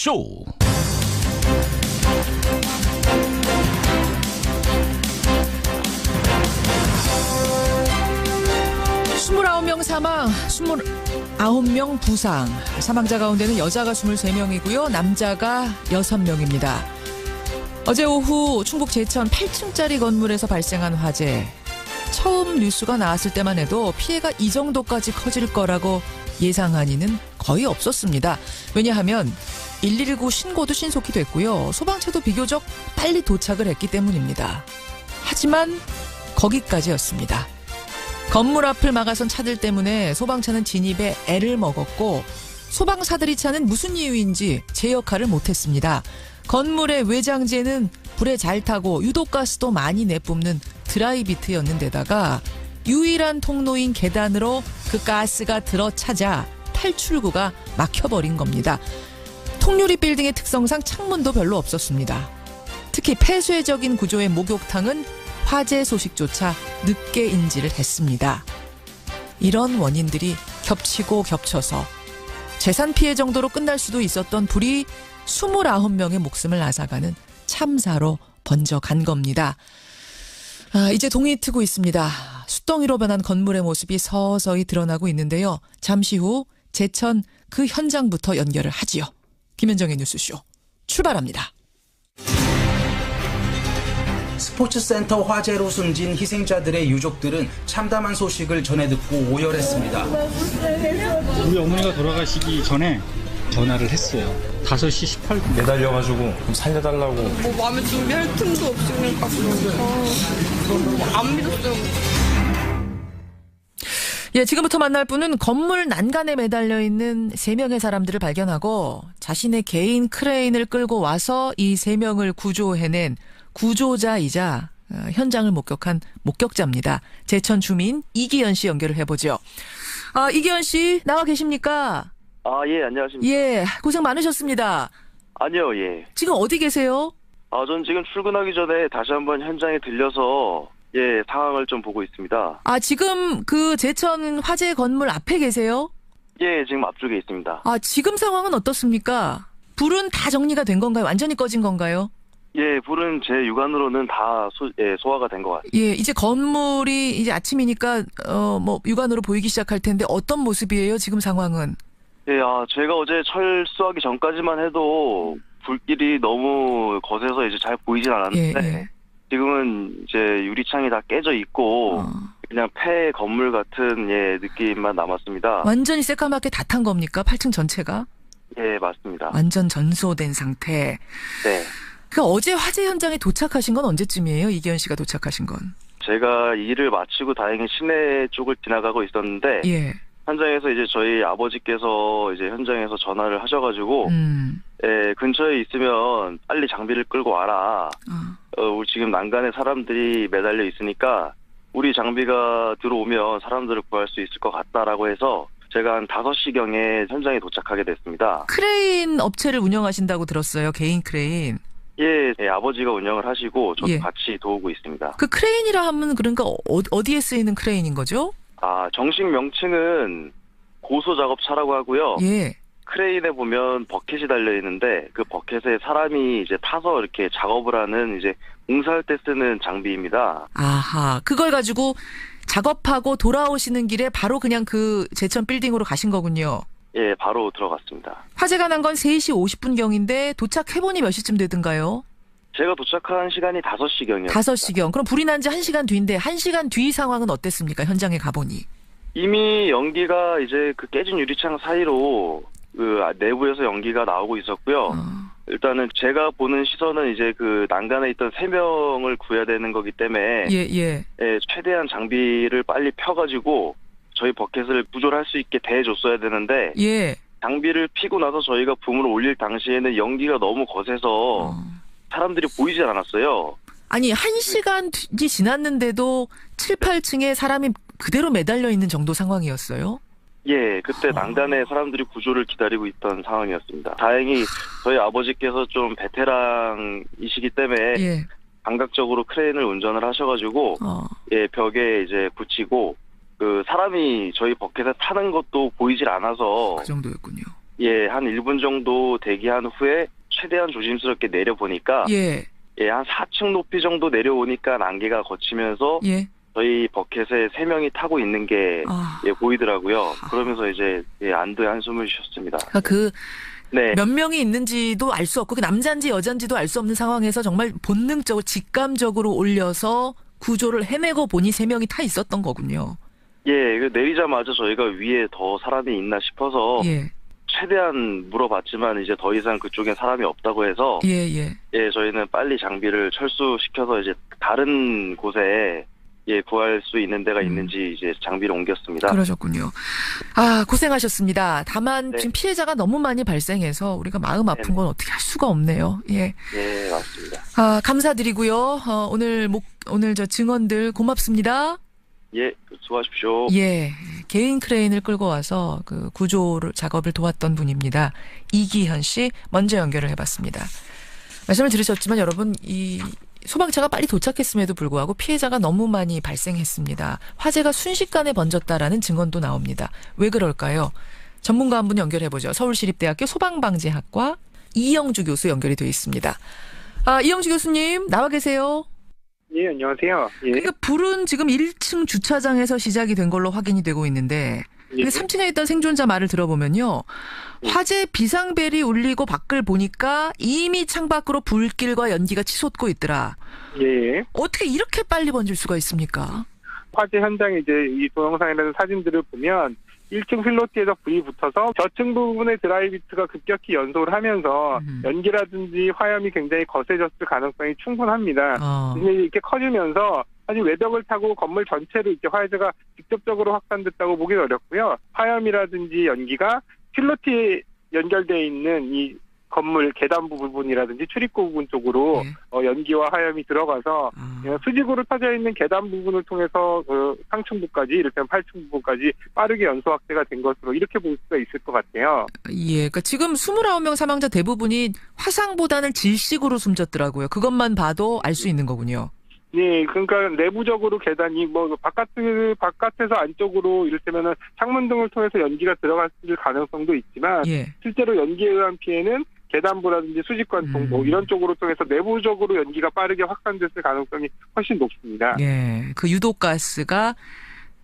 뉴스쇼. 29명 사망, 29명 부상. 사망자 가운데는 여자가 23명이고요. 남자가 6명입니다. 어제 오후 충북 제천 8층짜리 건물에서 발생한 화재. 처음 뉴스가 나왔을 때만 해도 피해가 이 정도까지 커질 거라고 예상한 이는 거의 없었습니다. 왜냐하면 119 신고도 신속히 됐고요. 소방차도 비교적 빨리 도착을 했기 때문입니다. 하지만 거기까지였습니다. 건물 앞을 막아선 차들 때문에 소방차는 진입에 애를 먹었고 소방사들이 차는 무슨 이유인지 제 역할을 못했습니다. 건물의 외장재는 불에 잘 타고 유독가스도 많이 내뿜는 드라이비트였는데다가 유일한 통로인 계단으로 그 가스가 들어차자 탈출구가 막혀버린 겁니다. 통유리 빌딩의 특성상 창문도 별로 없었습니다. 특히 폐쇄적인 구조의 목욕탕은 화재 소식조차 늦게 인지를 했습니다. 이런 원인들이 겹치고 겹쳐서 재산 피해 정도로 끝날 수도 있었던 불이 29명의 목숨을 앗아가는 참사로 번져간 겁니다. 이제 동이 트고 있습니다. 숫덩이로 변한 건물의 모습이 서서히 드러나고 있는데요. 잠시 후 제천 그 현장부터 연결을 하지요. 김현정의 뉴스쇼 출발합니다. 스포츠센터 화재로 숨진 희생자들의 유족들은 참담한 소식을 전해 듣고 오열했습니다. 우리 어머니가 돌아가시기 전에 전화를 했어요. 5시 18분. 매달려가지고 좀 살려달라고. 뭐 마음에 준비할 틈도 없으니까 안 믿었어요. 예, 지금부터 만날 분은 건물 난간에 매달려 있는 3명의 사람들을 발견하고 자신의 개인 크레인을 끌고 와서 이 3명을 구조해낸 구조자이자 현장을 목격한 목격자입니다. 제천 주민 이기현 씨 연결을 해보죠. 이기현 씨 나와 계십니까? 예, 안녕하십니까. 예, 고생 많으셨습니다. 아니요, 예. 지금 어디 계세요? 전 지금 출근하기 전에 다시 한번 현장에 들려서 상황을 좀 보고 있습니다. 지금 그 제천 화재 건물 앞에 계세요? 예, 지금 앞쪽에 있습니다. 지금 상황은 어떻습니까? 불은 다 정리가 된 건가요? 완전히 꺼진 건가요? 예, 불은 제 육안으로는 다 소화가 된 것 같습니다. 예, 이제 건물이 이제 아침이니까 육안으로 보이기 시작할 텐데 어떤 모습이에요? 지금 상황은? 예, 제가 어제 철수하기 전까지만 해도 불길이 너무 거세서 이제 잘 보이진 않았는데 예. 지금은 이제 유리창이 다 깨져 있고 그냥 폐 건물 같은 느낌만 남았습니다. 완전히 새까맣게 다 탄 겁니까? 8층 전체가? 예, 맞습니다. 완전 전소된 상태. 네. 어제 화재 현장에 도착하신 건 언제쯤이에요? 이기현 씨가 도착하신 건? 제가 일을 마치고 다행히 시내 쪽을 지나가고 있었는데 예. 현장에서 이제 저희 아버지께서 이제 현장에서 전화를 하셔가지고 근처에 있으면 빨리 장비를 끌고 와라. 우리 지금 난간에 사람들이 매달려 있으니까 우리 장비가 들어오면 사람들을 구할 수 있을 것 같다라고 해서 제가 한 5시경에 현장에 도착하게 됐습니다. 크레인 업체를 운영하신다고 들었어요. 개인 크레인. 예, 아버지가 운영을 하시고 저도 같이 도우고 있습니다. 그 크레인이라 하면 그러니까 어디에 쓰이는 크레인인 거죠? 정식 명칭은 고소작업차라고 하고요. 예. 크레인에 보면 버켓이 달려 있는데 그 버켓에 사람이 이제 타서 이렇게 작업을 하는 이제 공사할 때 쓰는 장비입니다. 아하, 그걸 가지고 작업하고 돌아오시는 길에 바로 그냥 그 제천 빌딩으로 가신 거군요. 예, 바로 들어갔습니다. 화재가 난 건 3시 50분경인데 도착해보니 몇 시쯤 되던가요? 제가 도착한 시간이 5시경이었습니다. 5시경. 그럼 불이 난 지 1시간 뒤인데 1시간 뒤 상황은 어땠습니까? 현장에 가보니. 이미 연기가 이제 그 깨진 유리창 사이로 그 내부에서 연기가 나오고 있었고요. 일단은 제가 보는 시선은 이제 그 난간에 있던 3명을 구해야 되는 거기 때문에 최대한 장비를 빨리 펴가지고 저희 버켓을 구조를 할 수 있게 대해줬어야 되는데 장비를 피고 나서 저희가 붐을 올릴 당시에는 연기가 너무 거세서 사람들이 보이질 않았어요. 아니 1시간이 지났는데도 7, 8층에 사람이 그대로 매달려 있는 정도 상황이었어요? 예, 그때 난간에 사람들이 구조를 기다리고 있던 상황이었습니다. 다행히 저희 아버지께서 좀 베테랑이시기 때문에 감각적으로 크레인을 운전을 하셔가지고 벽에 이제 붙이고 그 사람이 저희 버켓에 타는 것도 보이질 않아서 그 정도였군요. 예, 한 1분 정도 대기한 후에 최대한 조심스럽게 내려보니까 예. 예, 한 4층 높이 정도 내려오니까 안개가 걷히면서 예. 저희 버켓에 3명이 타고 있는 게 예, 보이더라고요. 그러면서 이제 예, 안도의 한숨을 쉬었습니다. 그러니까 네. 몇 명이 있는지도 알 수 없고 그 남자인지 여자인지도 알 수 없는 상황에서 정말 본능적으로 직감적으로 올려서 구조를 해내고 보니 3명이 타 있었던 거군요. 예, 내리자마자 저희가 위에 더 사람이 있나 싶어서 예. 최대한 물어봤지만 이제 더 이상 그쪽에 사람이 없다고 해서 예. 예, 저희는 빨리 장비를 철수시켜서 이제 다른 곳에 예, 구할 수 있는 데가 있는지 이제 장비를 옮겼습니다. 그러셨군요. 아, 고생하셨습니다. 다만 네. 지금 피해자가 너무 많이 발생해서 우리가 마음 아픈 건 어떻게 할 수가 없네요. 예. 예, 맞습니다. 아, 감사드리고요. 오늘 저 증언들 고맙습니다. 예, 수고하십시오. 예. 개인 크레인을 끌고 와서 그 작업을 도왔던 분입니다. 이기현 씨 먼저 연결을 해봤습니다. 말씀을 들으셨지만 여러분 이 소방차가 빨리 도착했음에도 불구하고 피해자가 너무 많이 발생했습니다. 화재가 순식간에 번졌다라는 증언도 나옵니다. 왜 그럴까요? 전문가 한 분 연결해보죠. 서울시립대학교 소방방재학과 이영주 교수 연결이 되어 있습니다. 아, 이영주 교수님 나와 계세요? 예, 안녕하세요. 예. 그러니까 불은 지금 1층 주차장에서 시작이 된 걸로 확인이 되고 있는데 예. 3층에 있던 생존자 말을 들어보면요. 화재 비상벨이 울리고 밖을 보니까 이미 창밖으로 불길과 연기가 치솟고 있더라. 예. 어떻게 이렇게 빨리 번질 수가 있습니까? 화재 현장에 이제 이 동영상이라는 사진들을 보면 1층 필로티에서 불이 붙어서 저층 부분의 드라이비트가 급격히 연소를 하면서 연기라든지 화염이 굉장히 거세졌을 가능성이 충분합니다. 근데 이렇게 커지면서 사실 외벽을 타고 건물 전체로 이렇게 화재가 직접적으로 확산됐다고 보기 어렵고요. 화염이라든지 연기가 필로티에 연결되어 있는 이 건물 계단부 부분이라든지 출입구 부분 쪽으로 연기와 화염이 들어가서 수직으로 터져 있는 계단 부분을 통해서 상층부까지 이를테면 8층 부분까지 빠르게 연소 확대가 된 것으로 이렇게 볼 수가 있을 것 같아요. 예, 그러니까 지금 29명 사망자 대부분이 화상보다는 질식으로 숨졌더라고요. 그것만 봐도 알 수 있는 거군요. 네, 그러니까 내부적으로 계단이 바깥에서 안쪽으로 이를테면은 창문 등을 통해서 연기가 들어갔을 가능성도 있지만 실제로 연기에 의한 피해는 계단부라든지 수직관통 이런 쪽으로 통해서 내부적으로 연기가 빠르게 확산됐을 가능성이 훨씬 높습니다. 예, 그 유독가스가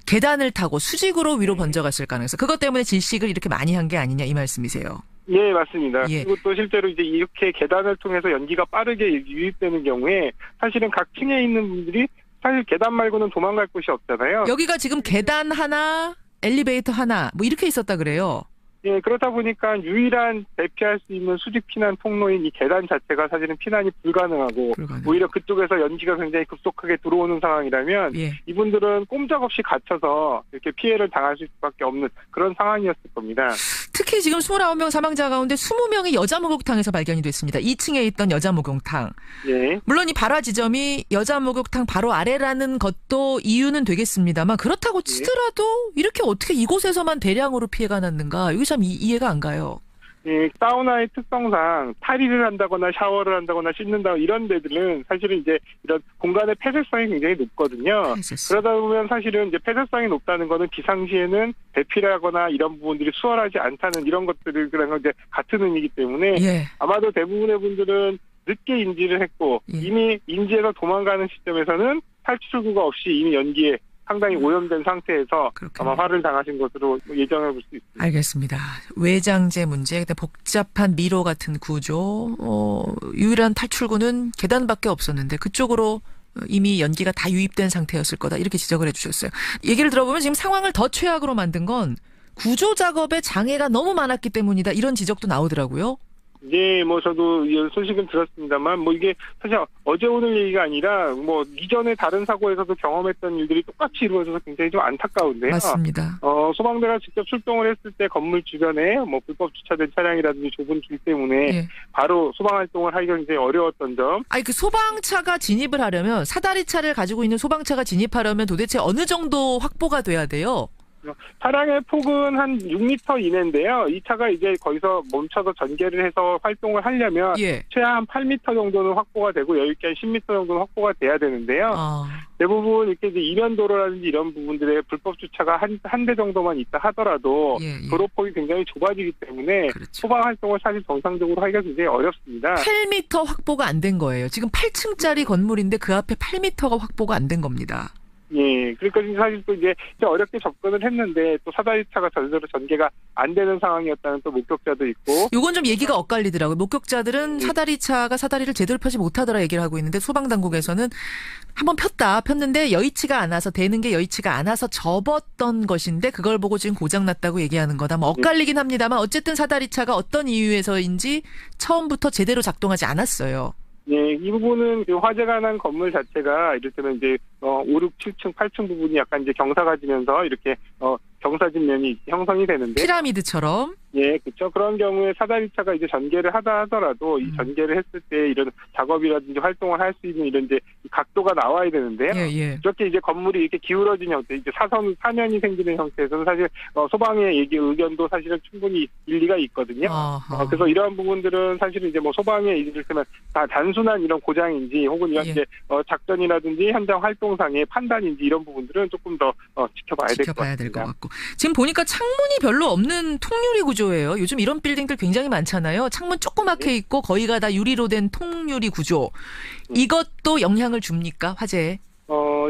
계단을 타고 수직으로 위로 번져갔을 가능성. 그것 때문에 질식을 이렇게 많이 한 게 아니냐 이 말씀이세요. 예, 맞습니다. 예. 그리고 또 실제로 이제 이렇게 계단을 통해서 연기가 빠르게 유입되는 경우에 사실은 각 층에 있는 분들이 사실 계단 말고는 도망갈 곳이 없잖아요. 여기가 지금 계단 하나, 엘리베이터 하나 뭐 이렇게 있었다 그래요. 예, 그러다 보니까 유일한 대피할 수 있는 수직 피난 통로인 이 계단 자체가 사실은 피난이 불가능하고 오히려 그쪽에서 연기가 굉장히 급속하게 들어오는 상황이라면 이분들은 꼼짝없이 갇혀서 이렇게 피해를 당하실 수밖에 없는 그런 상황이었을 겁니다. 특히 지금 29명 사망자 가운데 20명이 여자 목욕탕에서 발견이 됐습니다. 2층에 있던 여자 목욕탕. 예. 물론 이 발화 지점이 여자 목욕탕 바로 아래라는 것도 이유는 되겠습니다만 그렇다고 치더라도 이렇게 어떻게 이곳에서만 대량으로 피해가 났는가? 이게 참 이해가 안 가요. 예, 사우나의 특성상 탈의를 한다거나 샤워를 한다거나 씻는다거나 이런 데들은 사실은 이제 이런 공간의 폐쇄성이 굉장히 높거든요. 그러다 보면 사실은 이제 폐쇄성이 높다는 거는 비상시에는 대피하거나 이런 부분들이 수월하지 않다는 이런 것들을 그런 이제 같은 의미이기 때문에 아마도 대부분의 분들은 늦게 인지를 했고 이미 인지해서 도망가는 시점에서는 탈출구가 없이 이미 연기에 상당히 오염된 상태에서 아마 화를 당하신 것으로 예정해 볼 수 있습니다. 알겠습니다. 외장재 문제, 복잡한 미로 같은 구조, 유일한 탈출구는 계단밖에 없었는데 그쪽으로 이미 연기가 다 유입된 상태였을 거다. 이렇게 지적을 해주셨어요. 얘기를 들어보면 지금 상황을 더 최악으로 만든 건 구조 작업에 장애가 너무 많았기 때문이다. 이런 지적도 나오더라고요. 네, 저도 이 소식은 들었습니다만, 이게 사실 어제 오늘 얘기가 아니라, 이전에 다른 사고에서도 경험했던 일들이 똑같이 이루어져서 굉장히 좀 안타까운데요. 맞습니다. 소방대가 직접 출동을 했을 때 건물 주변에 불법 주차된 차량이라든지 좁은 길 때문에 바로 소방 활동을 하기가 굉장히 어려웠던 점. 아니, 그 소방차가 진입을 하려면, 사다리차를 가지고 있는 소방차가 진입하려면 도대체 어느 정도 확보가 돼야 돼요? 차량의 폭은 한 6m 이내인데요. 이 차가 이제 거기서 멈춰서 전개를 해서 활동을 하려면 예. 최하 한 8m 정도는 확보가 되고 여유 있게 한 10m 정도는 확보가 돼야 되는데요. 대부분 이렇게 이제 이면도로라든지 이런 부분들에 불법 주차가 한 대 정도만 있다 하더라도 예. 도로폭이 굉장히 좁아지기 때문에 그렇죠. 소방 활동을 사실 정상적으로 하기가 굉장히 어렵습니다. 8m 확보가 안 된 거예요. 지금 8층짜리 건물인데 그 앞에 8m가 확보가 안 된 겁니다. 예, 그러니까 사실 또 이제 어렵게 접근을 했는데 또 사다리차가 전세로 전개가 안 되는 상황이었다는 또 목격자도 있고. 요건 좀 얘기가 엇갈리더라고요. 목격자들은 사다리차가 사다리를 제대로 펴지 못하더라 얘기를 하고 있는데 소방당국에서는 한번 폈는데 여의치가 않아서 되는 게 여의치가 않아서 접었던 것인데 그걸 보고 지금 고장났다고 얘기하는 거다. 뭐 엇갈리긴 합니다만 어쨌든 사다리차가 어떤 이유에서인지 처음부터 제대로 작동하지 않았어요. 예, 이 부분은 그 화재가 난 건물 자체가 이를테면 이제 5, 6, 7층, 8층 부분이 약간 이제 경사가 지면서 이렇게 경사진면이 형성이 되는데 피라미드처럼. 예, 그렇죠. 그런 경우에 사다리차가 이제 전개를 하더라도 이 전개를 했을 때 이런 작업이라든지 활동을 할 수 있는 이런 이제 각도가 나와야 되는데요. 예. 이렇게 이제 건물이 이렇게 기울어진 형태, 이제 사면이 생기는 형태에서는 사실 소방의 의견도 사실은 충분히 일리가 있거든요. 그래서 이러한 부분들은 사실은 이제 뭐 소방의 이를테면 다 단순한 이런 고장인지 혹은 이런 이제 작전이라든지 현장 활동상의 판단인지 이런 부분들은 조금 더 지켜봐야 될 것 같고. 지금 보니까 창문이 별로 없는 통유리 구조예요. 요즘 이런 빌딩들 굉장히 많잖아요. 창문 조그맣게 있고 거의가 다 유리로 된 통유리 구조. 이것도 영향을 줍니까? 화재에?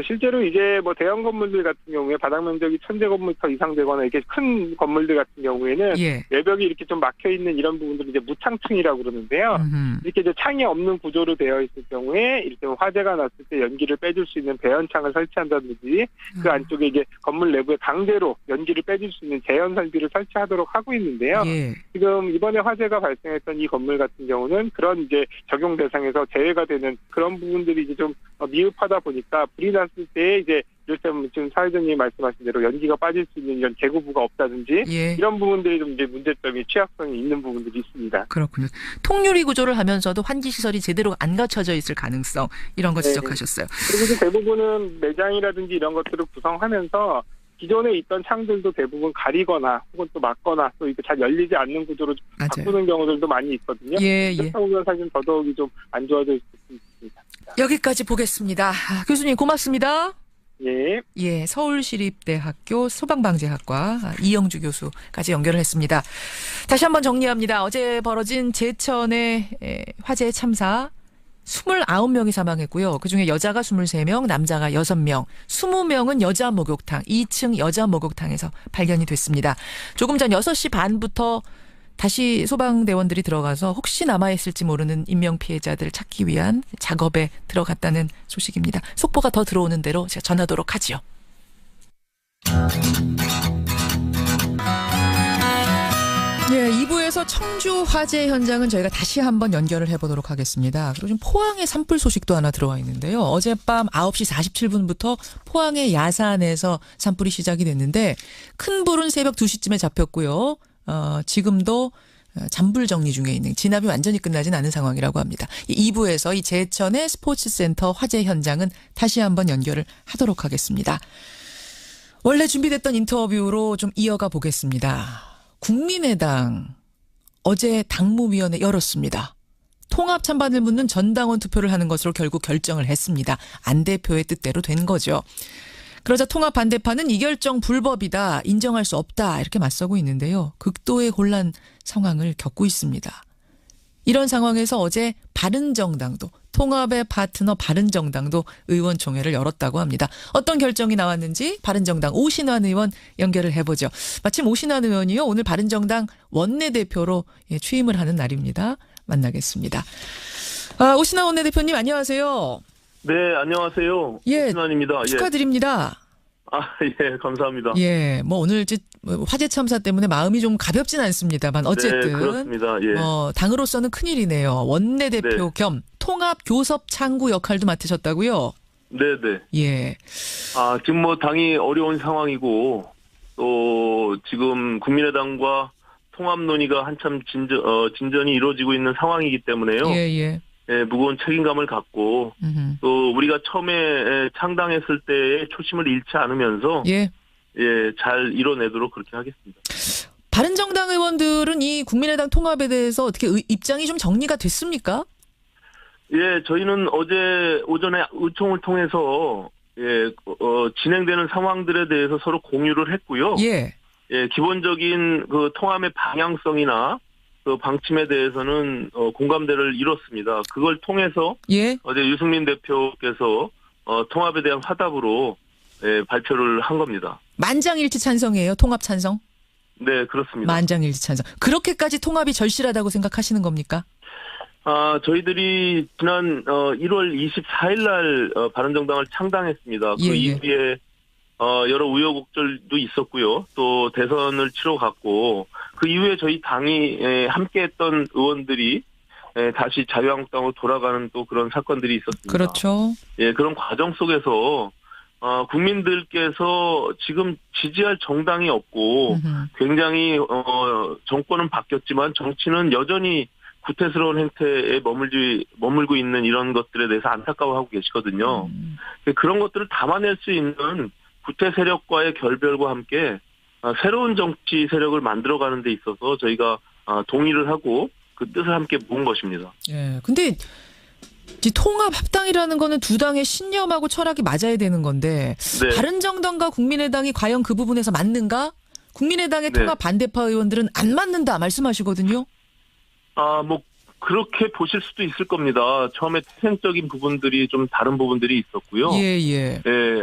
실제로 이제 뭐 대형 건물들 같은 경우에 바닥 면적이 1000제곱미터 이상 되거나 이렇게 큰 건물들 같은 경우에는 외벽이 이렇게 좀 막혀 있는 이런 부분들을 이제 무창층이라고 그러는데요. 이렇게 이제 창이 없는 구조로 되어 있을 경우에 이렇게 화재가 났을 때 연기를 빼줄 수 있는 배연창을 설치한다든지 그 안쪽에 이제 건물 내부에 강제로 연기를 빼줄 수 있는 재연 설비를 설치하도록 하고 있는데요. 지금 이번에 화재가 발생했던 이 건물 같은 경우는 그런 이제 적용 대상에서 제외가 되는 그런 부분들이 이제 좀 미흡하다 보니까 불이 났을 때 이제 이를테면 지금 사회자님이 말씀하신 대로 연기가 빠질 수 있는 이런 재구부가 없다든지 이런 부분들이 좀 이제 문제점이 취약성이 있는 부분들이 있습니다. 그렇군요. 통유리 구조를 하면서도 환기 시설이 제대로 안 갖춰져 있을 가능성 이런 거 지적하셨어요. 그리고 이제 대부분은 매장이라든지 이런 것들을 구성하면서 기존에 있던 창들도 대부분 가리거나 혹은 또 막거나 또 이렇게 잘 열리지 않는 구조로 바꾸는 경우들도 많이 있거든요. 그렇다 보면 사실 더더욱이 좀 안 좋아질 수 있습니다. 여기까지 보겠습니다. 교수님 고맙습니다. 예. 서울시립대학교 소방방재학과 이영주 교수까지 연결을 했습니다. 다시 한번 정리합니다. 어제 벌어진 제천의 화재 참사 29명이 사망했고요. 그중에 여자가 23명, 남자가 6명, 20명은 여자 목욕탕, 2층 여자 목욕탕에서 발견이 됐습니다. 조금 전 6시 반부터 다시 소방대원들이 들어가서 혹시 남아있을지 모르는 인명피해자들 찾기 위한 작업에 들어갔다는 소식입니다. 속보가 더 들어오는 대로 제가 전하도록 하지요. 예, 2부에서 청주 화재 현장은 저희가 다시 한번 연결을 해보도록 하겠습니다. 그리고 지금 포항의 산불 소식도 하나 들어와 있는데요. 어젯밤 9시 47분부터 포항의 야산에서 산불이 시작이 됐는데 큰 불은 새벽 2시쯤에 잡혔고요. 지금도 잔불 정리 중에 있는 진압이 완전히 끝나진 않은 상황이라고 합니다. 2부에서 이 제천의 스포츠센터 화재 현장은 다시 한번 연결을 하도록 하겠습니다. 원래 준비됐던 인터뷰로 좀 이어가 보겠습니다. 국민의당 어제 당무위원회 열었습니다. 통합 찬반을 묻는 전당원 투표를 하는 것으로 결국 결정을 했습니다. 안 대표의 뜻대로 된 거죠. 그러자 통합 반대파는 이 결정 불법이다, 인정할 수 없다 이렇게 맞서고 있는데요. 극도의 혼란 상황을 겪고 있습니다. 이런 상황에서 어제 바른정당도 통합의 파트너 바른정당도 의원총회를 열었다고 합니다. 어떤 결정이 나왔는지 바른정당 오신환 의원 연결을 해보죠. 마침 오신환 의원이요 오늘 바른정당 원내대표로 취임을 하는 날입니다. 만나겠습니다. 오신환 원내대표님 안녕하세요. 네, 안녕하세요. 오신환입니다. 축하드립니다. 예, 감사합니다. 예, 뭐 오늘 화재 참사 때문에 마음이 좀 가볍진 않습니다만 어쨌든 네, 그렇습니다. 예. 당으로서는 큰일이네요. 원내대표 겸 통합 교섭 창구 역할도 맡으셨다고요? 네네. 예. 지금 뭐 당이 어려운 상황이고 또 지금 국민의당과 통합 논의가 한참 진전이 이루어지고 있는 상황이기 때문에요. 예. 예, 무거운 책임감을 갖고 또 우리가 처음에 창당했을 때의 초심을 잃지 않으면서 잘 이뤄내도록 그렇게 하겠습니다. 바른정당 의원들은 이 국민의당 통합에 대해서 어떻게 입장이 좀 정리가 됐습니까? 예, 저희는 어제 오전에 의총을 통해서 진행되는 상황들에 대해서 서로 공유를 했고요. 예. 기본적인 그 통합의 방향성이나 그 방침에 대해서는 공감대를 이뤘습니다. 그걸 통해서 어제 유승민 대표께서 통합에 대한 화답으로 발표를 한 겁니다. 만장일치 찬성이에요? 통합 찬성? 네, 그렇습니다. 만장일치 찬성. 그렇게까지 통합이 절실하다고 생각하시는 겁니까? 저희들이 지난 1월 24일 날 바른정당을 창당했습니다. 그 이후에 여러 우여곡절도 있었고요. 또 대선을 치러 갔고 그 이후에 저희 당이 함께했던 의원들이 다시 자유한국당으로 돌아가는 또 그런 사건들이 있었습니다. 그렇죠. 예, 그런 과정 속에서 국민들께서 지금 지지할 정당이 없고 굉장히 정권은 바뀌었지만 정치는 여전히 구태스러운 행태에 머물고 있는 이런 것들에 대해서 안타까워하고 계시거든요. 그런 것들을 담아낼 수 있는 구태 세력과의 결별과 함께 새로운 정치 세력을 만들어가는 데 있어서 저희가 동의를 하고 그 뜻을 함께 모은 것입니다. 예, 근데 통합 합당이라는 거는 두 당의 신념하고 철학이 맞아야 되는 건데 바른정당과 국민의당이 과연 그 부분에서 맞는가? 국민의당의 통합 반대파 의원들은 안 맞는다 말씀하시거든요. 그렇게 보실 수도 있을 겁니다. 처음에 태생적인 부분들이 좀 다른 부분들이 있었고요.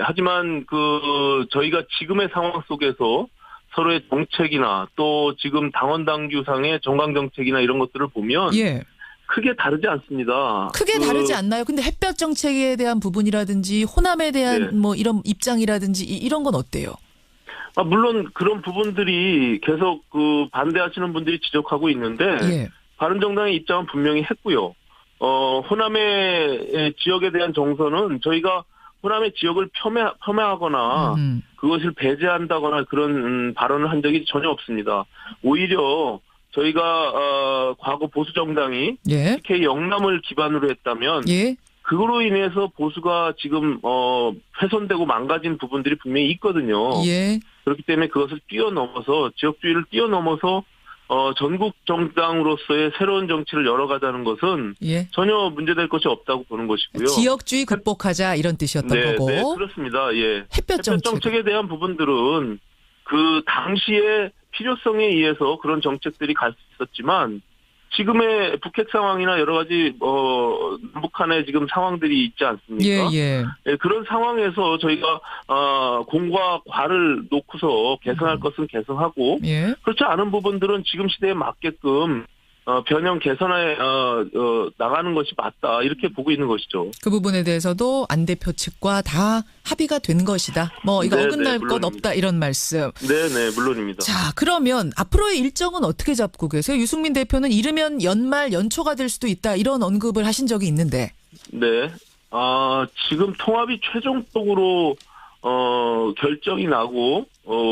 하지만 저희가 지금의 상황 속에서 서로의 정책이나 또 지금 당원 당규상의 정강 정책이나 이런 것들을 보면 크게 다르지 않습니다. 크게 다르지 않나요? 근데 햇볕 정책에 대한 부분이라든지 호남에 대한 뭐 이런 입장이라든지 이런 건 어때요? 물론 그런 부분들이 계속 반대하시는 분들이 지적하고 있는데 바른정당의 입장은 분명히 했고요. 호남의 지역에 대한 정서는 저희가 호남의 지역을 폄훼하거나 그것을 배제한다거나 그런 발언을 한 적이 전혀 없습니다. 오히려 저희가 과거 보수 정당이 TK 영남을 기반으로 했다면 그거로 인해서 보수가 지금 훼손되고 망가진 부분들이 분명히 있거든요. 그렇기 때문에 그것을 뛰어넘어서 지역주의를 뛰어넘어서 전국 정당으로서의 새로운 정치를 열어가자는 것은 전혀 문제될 것이 없다고 보는 것이고요. 지역주의 극복하자 이런 뜻이었던 거고. 네, 그렇습니다. 햇볕 정책에 대한 부분들은 그 당시의 필요성에 의해서 그런 정책들이 갈 수 있었지만 지금의 북핵 상황이나 여러 가지 북한의 지금 상황들이 있지 않습니까? 그런 상황에서 저희가 공과 과를 놓고서 개선할 것은 개선하고 그렇지 않은 부분들은 지금 시대에 맞게끔 변형 개선해 나가는 것이 맞다 이렇게 보고 있는 것이죠. 그 부분에 대해서도 안 대표 측과 다 합의가 된 것이다. 이거 어긋날 것 없다 이런 말씀. 네네 물론입니다. 자 그러면 앞으로의 일정은 어떻게 잡고 계세요? 유승민 대표는 이르면 연말 연초가 될 수도 있다 이런 언급을 하신 적이 있는데. 네. 지금 통합이 최종적으로 결정이 나고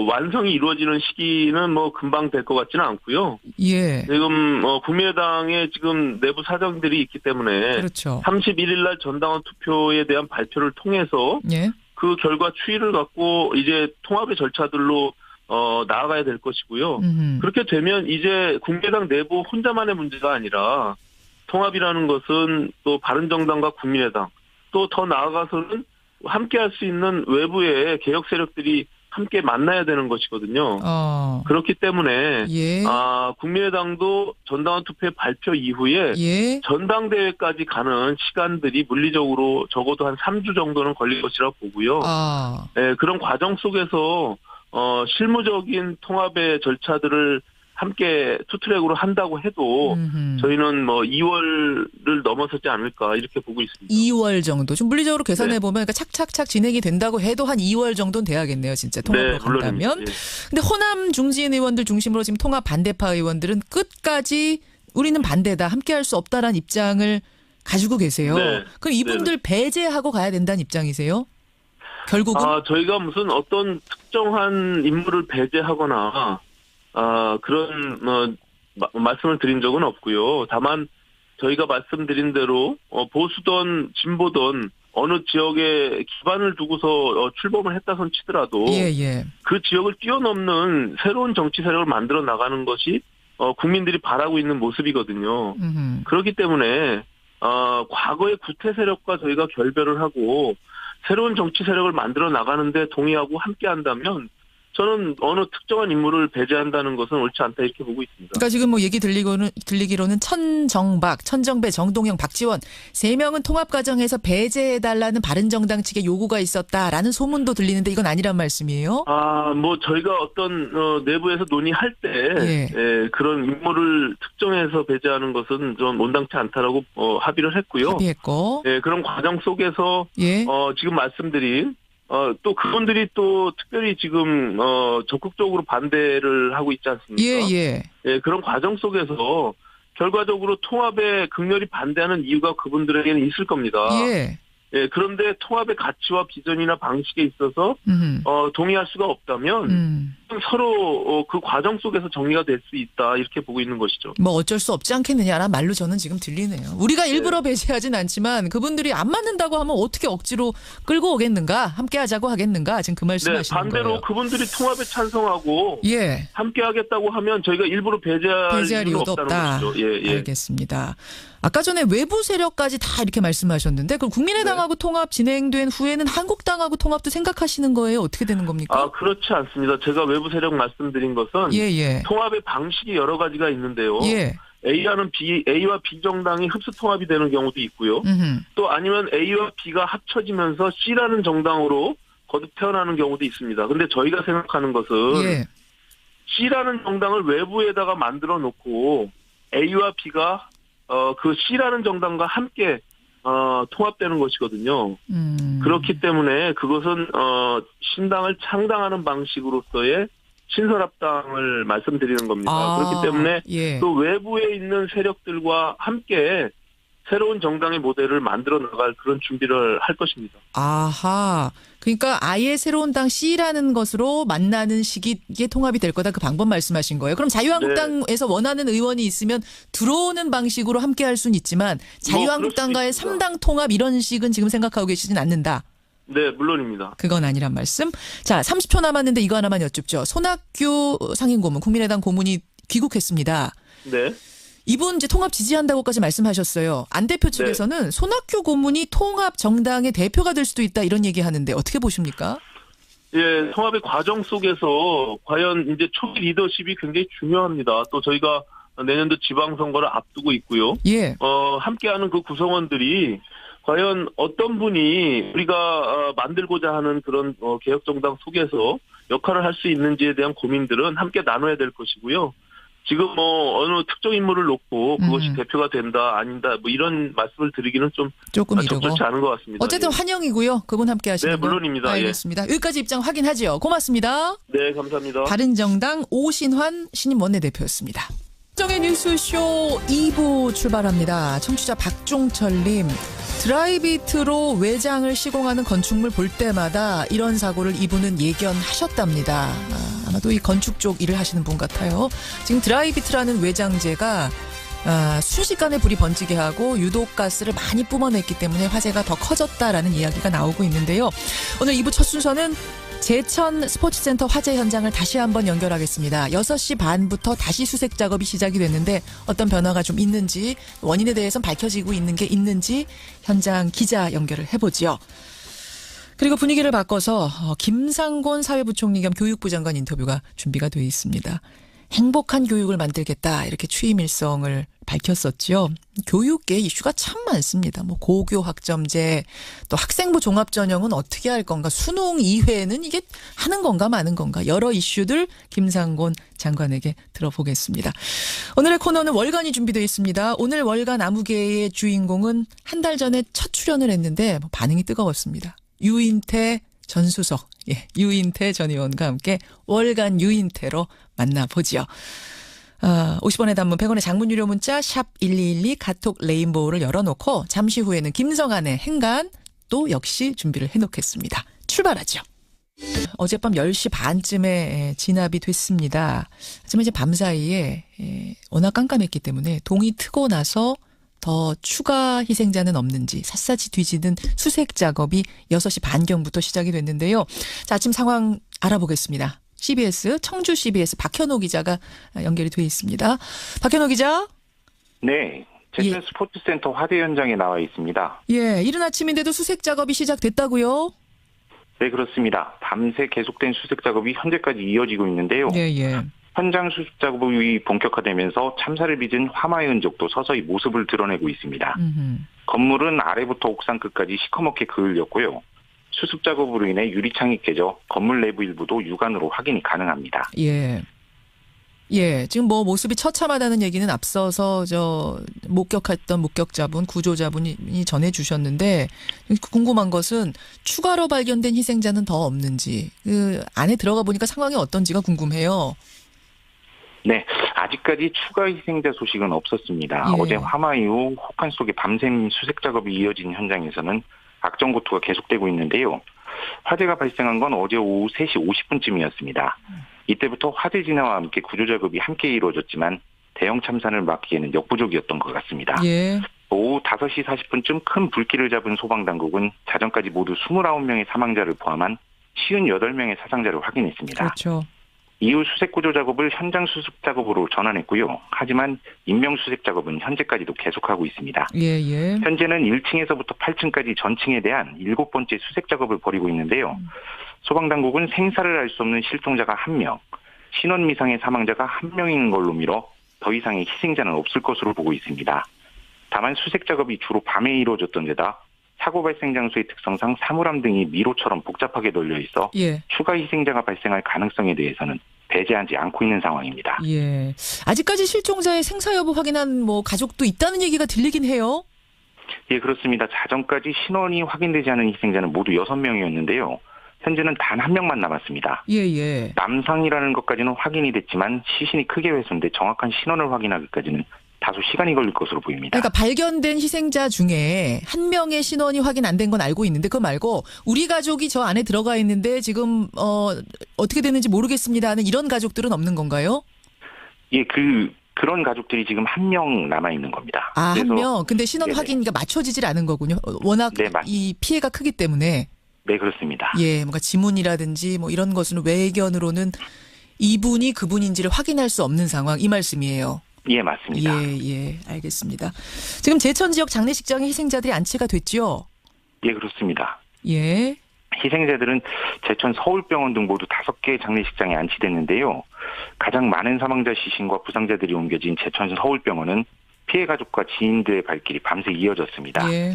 완성이 이루어지는 시기는 금방 될 것 같지는 않고요. 지금 국민의당의 지금 내부 사정들이 있기 때문에 31일 날 전당원 투표에 대한 발표를 통해서 그 결과 추이를 갖고 이제 통합의 절차들로 나아가야 될 것이고요. 그렇게 되면 이제 국민의당 내부 혼자만의 문제가 아니라 통합이라는 것은 또 바른정당과 국민의당 또 더 나아가서는 함께 할 수 있는 외부의 개혁 세력들이 함께 만나야 되는 것이거든요. 그렇기 때문에 국민의당도 전당원 투표 발표 이후에 전당대회까지 가는 시간들이 물리적으로 적어도 한 3주 정도는 걸릴 것이라고 보고요. 그런 과정 속에서 실무적인 통합의 절차들을 함께 투트랙으로 한다고 해도 저희는 2월을 넘어서지 않을까 이렇게 보고 있습니다. 2월 정도. 좀 물리적으로 계산해 보면 그러니까 착착착 진행이 된다고 해도 한 2월 정도는 돼야겠네요. 진짜 통합으로 간다면. 근데 호남 중진 의원들 중심으로 지금 통합 반대파 의원들은 끝까지 우리는 반대다. 함께할 수 없다라는 입장을 가지고 계세요. 그럼 이분들 배제하고 가야 된다는 입장이세요? 결국은? 저희가 무슨 어떤 특정한 인물을 배제하거나 그런 말씀을 드린 적은 없고요. 다만 저희가 말씀드린 대로 보수든 진보든 어느 지역에 기반을 두고서 출범을 했다손 치더라도 그 지역을 뛰어넘는 새로운 정치 세력을 만들어 나가는 것이 국민들이 바라고 있는 모습이거든요. 그렇기 때문에 과거의 구태 세력과 저희가 결별을 하고 새로운 정치 세력을 만들어 나가는데 동의하고 함께한다면 저는 어느 특정한 인물을 배제한다는 것은 옳지 않다 이렇게 보고 있습니다. 그러니까 지금 뭐 얘기 들리기로는 천정박, 천정배, 정동영, 박지원 3명은 통합 과정에서 배제해달라는 바른정당 측의 요구가 있었다라는 소문도 들리는데 이건 아니란 말씀이에요? 뭐 저희가 어떤 내부에서 논의할 때 그런 인물을 특정해서 배제하는 것은 좀 온당치 않다라고 합의를 했고요. 합의했고. 그런 과정 속에서 지금 말씀드린 또 그분들이 또 특별히 지금 적극적으로 반대를 하고 있지 않습니까? 그런 과정 속에서 결과적으로 통합에 극렬히 반대하는 이유가 그분들에게는 있을 겁니다. 그런데 통합의 가치와 비전이나 방식에 있어서 동의할 수가 없다면 서로 그 과정 속에서 정리가 될 수 있다 이렇게 보고 있는 것이죠. 뭐 어쩔 수 없지 않겠느냐라는 말로 저는 지금 들리네요. 우리가 일부러 배제하진 않지만 그분들이 안 맞는다고 하면 어떻게 억지로 끌고 오겠는가? 함께 하자고 하겠는가? 지금 그 말씀하시는 거예요. 반대로 그분들이 통합에 찬성하고 함께 하겠다고 하면 저희가 일부러 배제할 이유도 없다는 것이죠. 알겠습니다. 아까 전에 외부 세력까지 다 이렇게 말씀하셨는데 그럼 국민의당하고 통합 진행된 후에는 한국당하고 통합도 생각하시는 거예요? 어떻게 되는 겁니까? 그렇지 않습니다. 제가 외부 세력 말씀드린 것은 통합의 방식이 여러 가지가 있는데요. A와 B 정당이 흡수 통합이 되는 경우도 있고요. 또 아니면 A와 B가 합쳐지면서 C라는 정당으로 거듭 태어나는 경우도 있습니다. 근데 저희가 생각하는 것은 C라는 정당을 외부에다가 만들어 놓고 A와 B가 그 C라는 정당과 함께 통합되는 것이거든요. 그렇기 때문에 그것은 신당을 창당하는 방식으로서의 신설합당을 말씀드리는 겁니다. 그렇기 때문에 또 외부에 있는 세력들과 함께 새로운 정당의 모델을 만들어 나갈 그런 준비를 할 것입니다. 아하. 그러니까 아예 새로운 당 C라는 것으로 만나는 시기에 통합이 될 거다. 그 방법 말씀하신 거예요. 그럼 자유한국당에서 원하는 의원이 있으면 들어오는 방식으로 함께 할 수는 있지만 자유한국당과의 3당 통합 이런 식은 지금 생각하고 계시진 않는다. 네, 물론입니다. 그건 아니란 말씀. 자, 30초 남았는데 이거 하나만 여쭙죠. 손학규 상임고문, 국민의당 고문이 귀국했습니다. 이분 이제 통합 지지한다고까지 말씀하셨어요. 안 대표 측에서는 손학규 고문이 통합 정당의 대표가 될 수도 있다 이런 얘기하는데 어떻게 보십니까? 통합의 과정 속에서 과연 이제 초기 리더십이 굉장히 중요합니다. 또 저희가 내년도 지방선거를 앞두고 있고요. 함께하는 그 구성원들이 과연 어떤 분이 우리가 만들고자 하는 그런 개혁정당 속에서 역할을 할 수 있는지에 대한 고민들은 함께 나눠야 될 것이고요. 지금 어느 특정 인물을 놓고 그것이 대표가 된다 아닌다 뭐 이런 말씀을 드리기는 조금 적절치 않은 것 같습니다. 어쨌든 환영이고요. 그분 함께 하시는 거. 물론입니다. 알겠습니다. 여기까지 입장 확인하죠. 고맙습니다. 네, 감사합니다. 바른정당 오신환 신임 원내대표였습니다. 정의 뉴스쇼 2부 출발합니다. 청취자 박종철님. 드라이비트로 외장을 시공하는 건축물 볼 때마다 이런 사고를 이분은 예견하셨답니다. 아마도 이 건축 쪽 일을 하시는 분 같아요. 지금 드라이비트라는 외장재가 순식간에 불이 번지게 하고 유독가스를 많이 뿜어냈기 때문에 화재가 더 커졌다라는 이야기가 나오고 있는데요. 오늘 2부 첫 순서는 제천 스포츠센터 화재 현장을 다시 한번 연결하겠습니다. 6시 반부터 다시 수색 작업이 시작이 됐는데 어떤 변화가 좀 있는지 원인에 대해서는 밝혀지고 있는 게 있는지 현장 기자 연결을 해보죠. 그리고 분위기를 바꿔서 김상곤 사회부총리 겸 교육부 장관 인터뷰가 준비가 돼 있습니다. 행복한 교육을 만들겠다 이렇게 취임 일성을 밝혔었죠. 교육계 이슈가 참 많습니다. 뭐 고교 학점제, 또 학생부 종합전형은 어떻게 할 건가, 수능 이외에는 이게 하는 건가 마는 건가 여러 이슈들 김상곤 장관에게 들어보겠습니다. 오늘의 코너는 월간이 준비되어 있습니다. 오늘 월간 아무개의 주인공은 한 달 전에 첫 출연을 했는데 반응이 뜨거웠습니다. 유인태 전 수석, 유인태 전 의원과 함께 월간 유인태로 만나보죠. 50원의 단문 100원의 장문 유료 문자 샵 1212 카톡 레인보우를 열어놓고 잠시 후에는 김성환의 행간 또 역시 준비를 해놓겠습니다. 출발하죠. 어젯밤 10시 반쯤에 진압이 됐습니다. 하지만 이제 밤사이에 워낙 깜깜했기 때문에 동이 트고 나서 더 추가 희생자는 없는지 샅샅이 뒤지는 수색 작업이 6시 반경부터 시작이 됐는데요. 자, 아침 상황 알아보겠습니다. CBS, 청주 CBS 박현호 기자가 연결이 돼 있습니다. 박현호 기자. 네. 제천 스포츠센터 화재 현장에 나와 있습니다. 예, 이른 아침인데도 수색 작업이 시작됐다고요? 네, 그렇습니다. 밤새 계속된 수색 작업이 현재까지 이어지고 있는데요. 예. 현장 수색 작업이 본격화되면서 참사를 빚은 화마의 흔적도 서서히 모습을 드러내고 있습니다. 건물은 아래부터 옥상 끝까지 시커멓게 그을렸고요. 수습 작업으로 인해 유리창이 깨져 건물 내부 일부도 육안으로 확인이 가능합니다. 예, 지금 뭐 모습이 처참하다는 얘기는 앞서서 목격했던 목격자분, 구조자분이 전해주셨는데 궁금한 것은 추가로 발견된 희생자는 더 없는지 그 안에 들어가 보니까 상황이 어떤지가 궁금해요. 네, 아직까지 추가 희생자 소식은 없었습니다. 예. 어제 화마 이후 혹한 속에 밤샘 수색 작업이 이어진 현장에서는 악전고투가 계속되고 있는데요. 화재가 발생한 건 어제 오후 3시 50분쯤이었습니다. 이때부터 화재 진화와 함께 구조작업이 함께 이루어졌지만 대형 참사를 막기에는 역부족이었던 것 같습니다. 예. 오후 5시 40분쯤 큰 불길을 잡은 소방당국은 자정까지 모두 29명의 사망자를 포함한 58명의 사상자를 확인했습니다. 그렇죠. 이후 수색 구조 작업을 현장 수습 작업으로 전환했고요. 하지만 인명 수색 작업은 현재까지도 계속하고 있습니다. 예. 현재는 1층에서부터 8층까지 전층에 대한 7번째 수색 작업을 벌이고 있는데요. 소방당국은 생사를 알 수 없는 실종자가 1명, 신원 미상의 사망자가 1명인 걸로 미뤄 더 이상의 희생자는 없을 것으로 보고 있습니다. 다만 수색 작업이 주로 밤에 이루어졌던 데다 사고 발생 장소의 특성상 사물함 등이 미로처럼 복잡하게 널려 있어 추가 희생자가 발생할 가능성에 대해서는 배제하지 않고 있는 상황입니다. 예. 아직까지 실종자의 생사 여부 확인한 가족도 있다는 얘기가 들리긴 해요. 예, 그렇습니다. 자정까지 신원이 확인되지 않은 희생자는 모두 6명이었는데요. 현재는 단 1명만 남았습니다. 예. 남상이라는 것까지는 확인이 됐지만 시신이 크게 훼손돼 정확한 신원을 확인하기까지는 다소 시간이 걸릴 것으로 보입니다. 그러니까 발견된 희생자 중에 1명의 신원이 확인 안 된 건 알고 있는데 그거 말고 우리 가족이 저 안에 들어가 있는데 지금 어떻게 됐는지 모르겠습니다 하는 이런 가족들은 없는 건가요? 예, 그런 가족들이 지금 1명 남아 있는 겁니다. 아, 1명. 근데 신원 확인이 맞춰지질 않은 거군요. 워낙 이 피해가 크기 때문에. 네, 그렇습니다. 예, 뭔가 지문이라든지 이런 것은 외견으로는 이분이 그분인지를 확인할 수 없는 상황 이 말씀이에요. 예, 맞습니다. 예, 알겠습니다. 지금 제천 지역 장례식장에 희생자들이 안치가 됐죠? 예, 그렇습니다. 예. 희생자들은 제천 서울병원 등 모두 5개의 장례식장에 안치됐는데요. 가장 많은 사망자 시신과 부상자들이 옮겨진 제천 서울병원은 피해 가족과 지인들의 발길이 밤새 이어졌습니다. 예.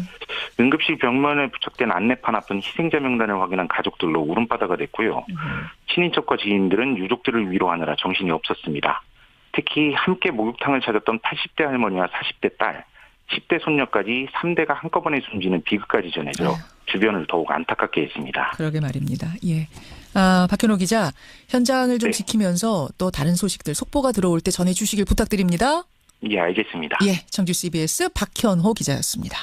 응급실 벽면에 부착된 안내판 앞은 희생자 명단을 확인한 가족들로 울음바다가 됐고요. 친인척과 지인들은 유족들을 위로하느라 정신이 없었습니다. 특히 함께 목욕탕을 찾았던 80대 할머니와 40대 딸, 10대 손녀까지 3대가 한꺼번에 숨지는 비극까지 전해져 주변을 더욱 안타깝게 했습니다. 그러게 말입니다. 예. 박현호 기자, 현장을 좀 지키면서 또 다른 소식들 속보가 들어올 때 전해주시길 부탁드립니다. 예, 알겠습니다. 예, 청주 CBS 박현호 기자였습니다.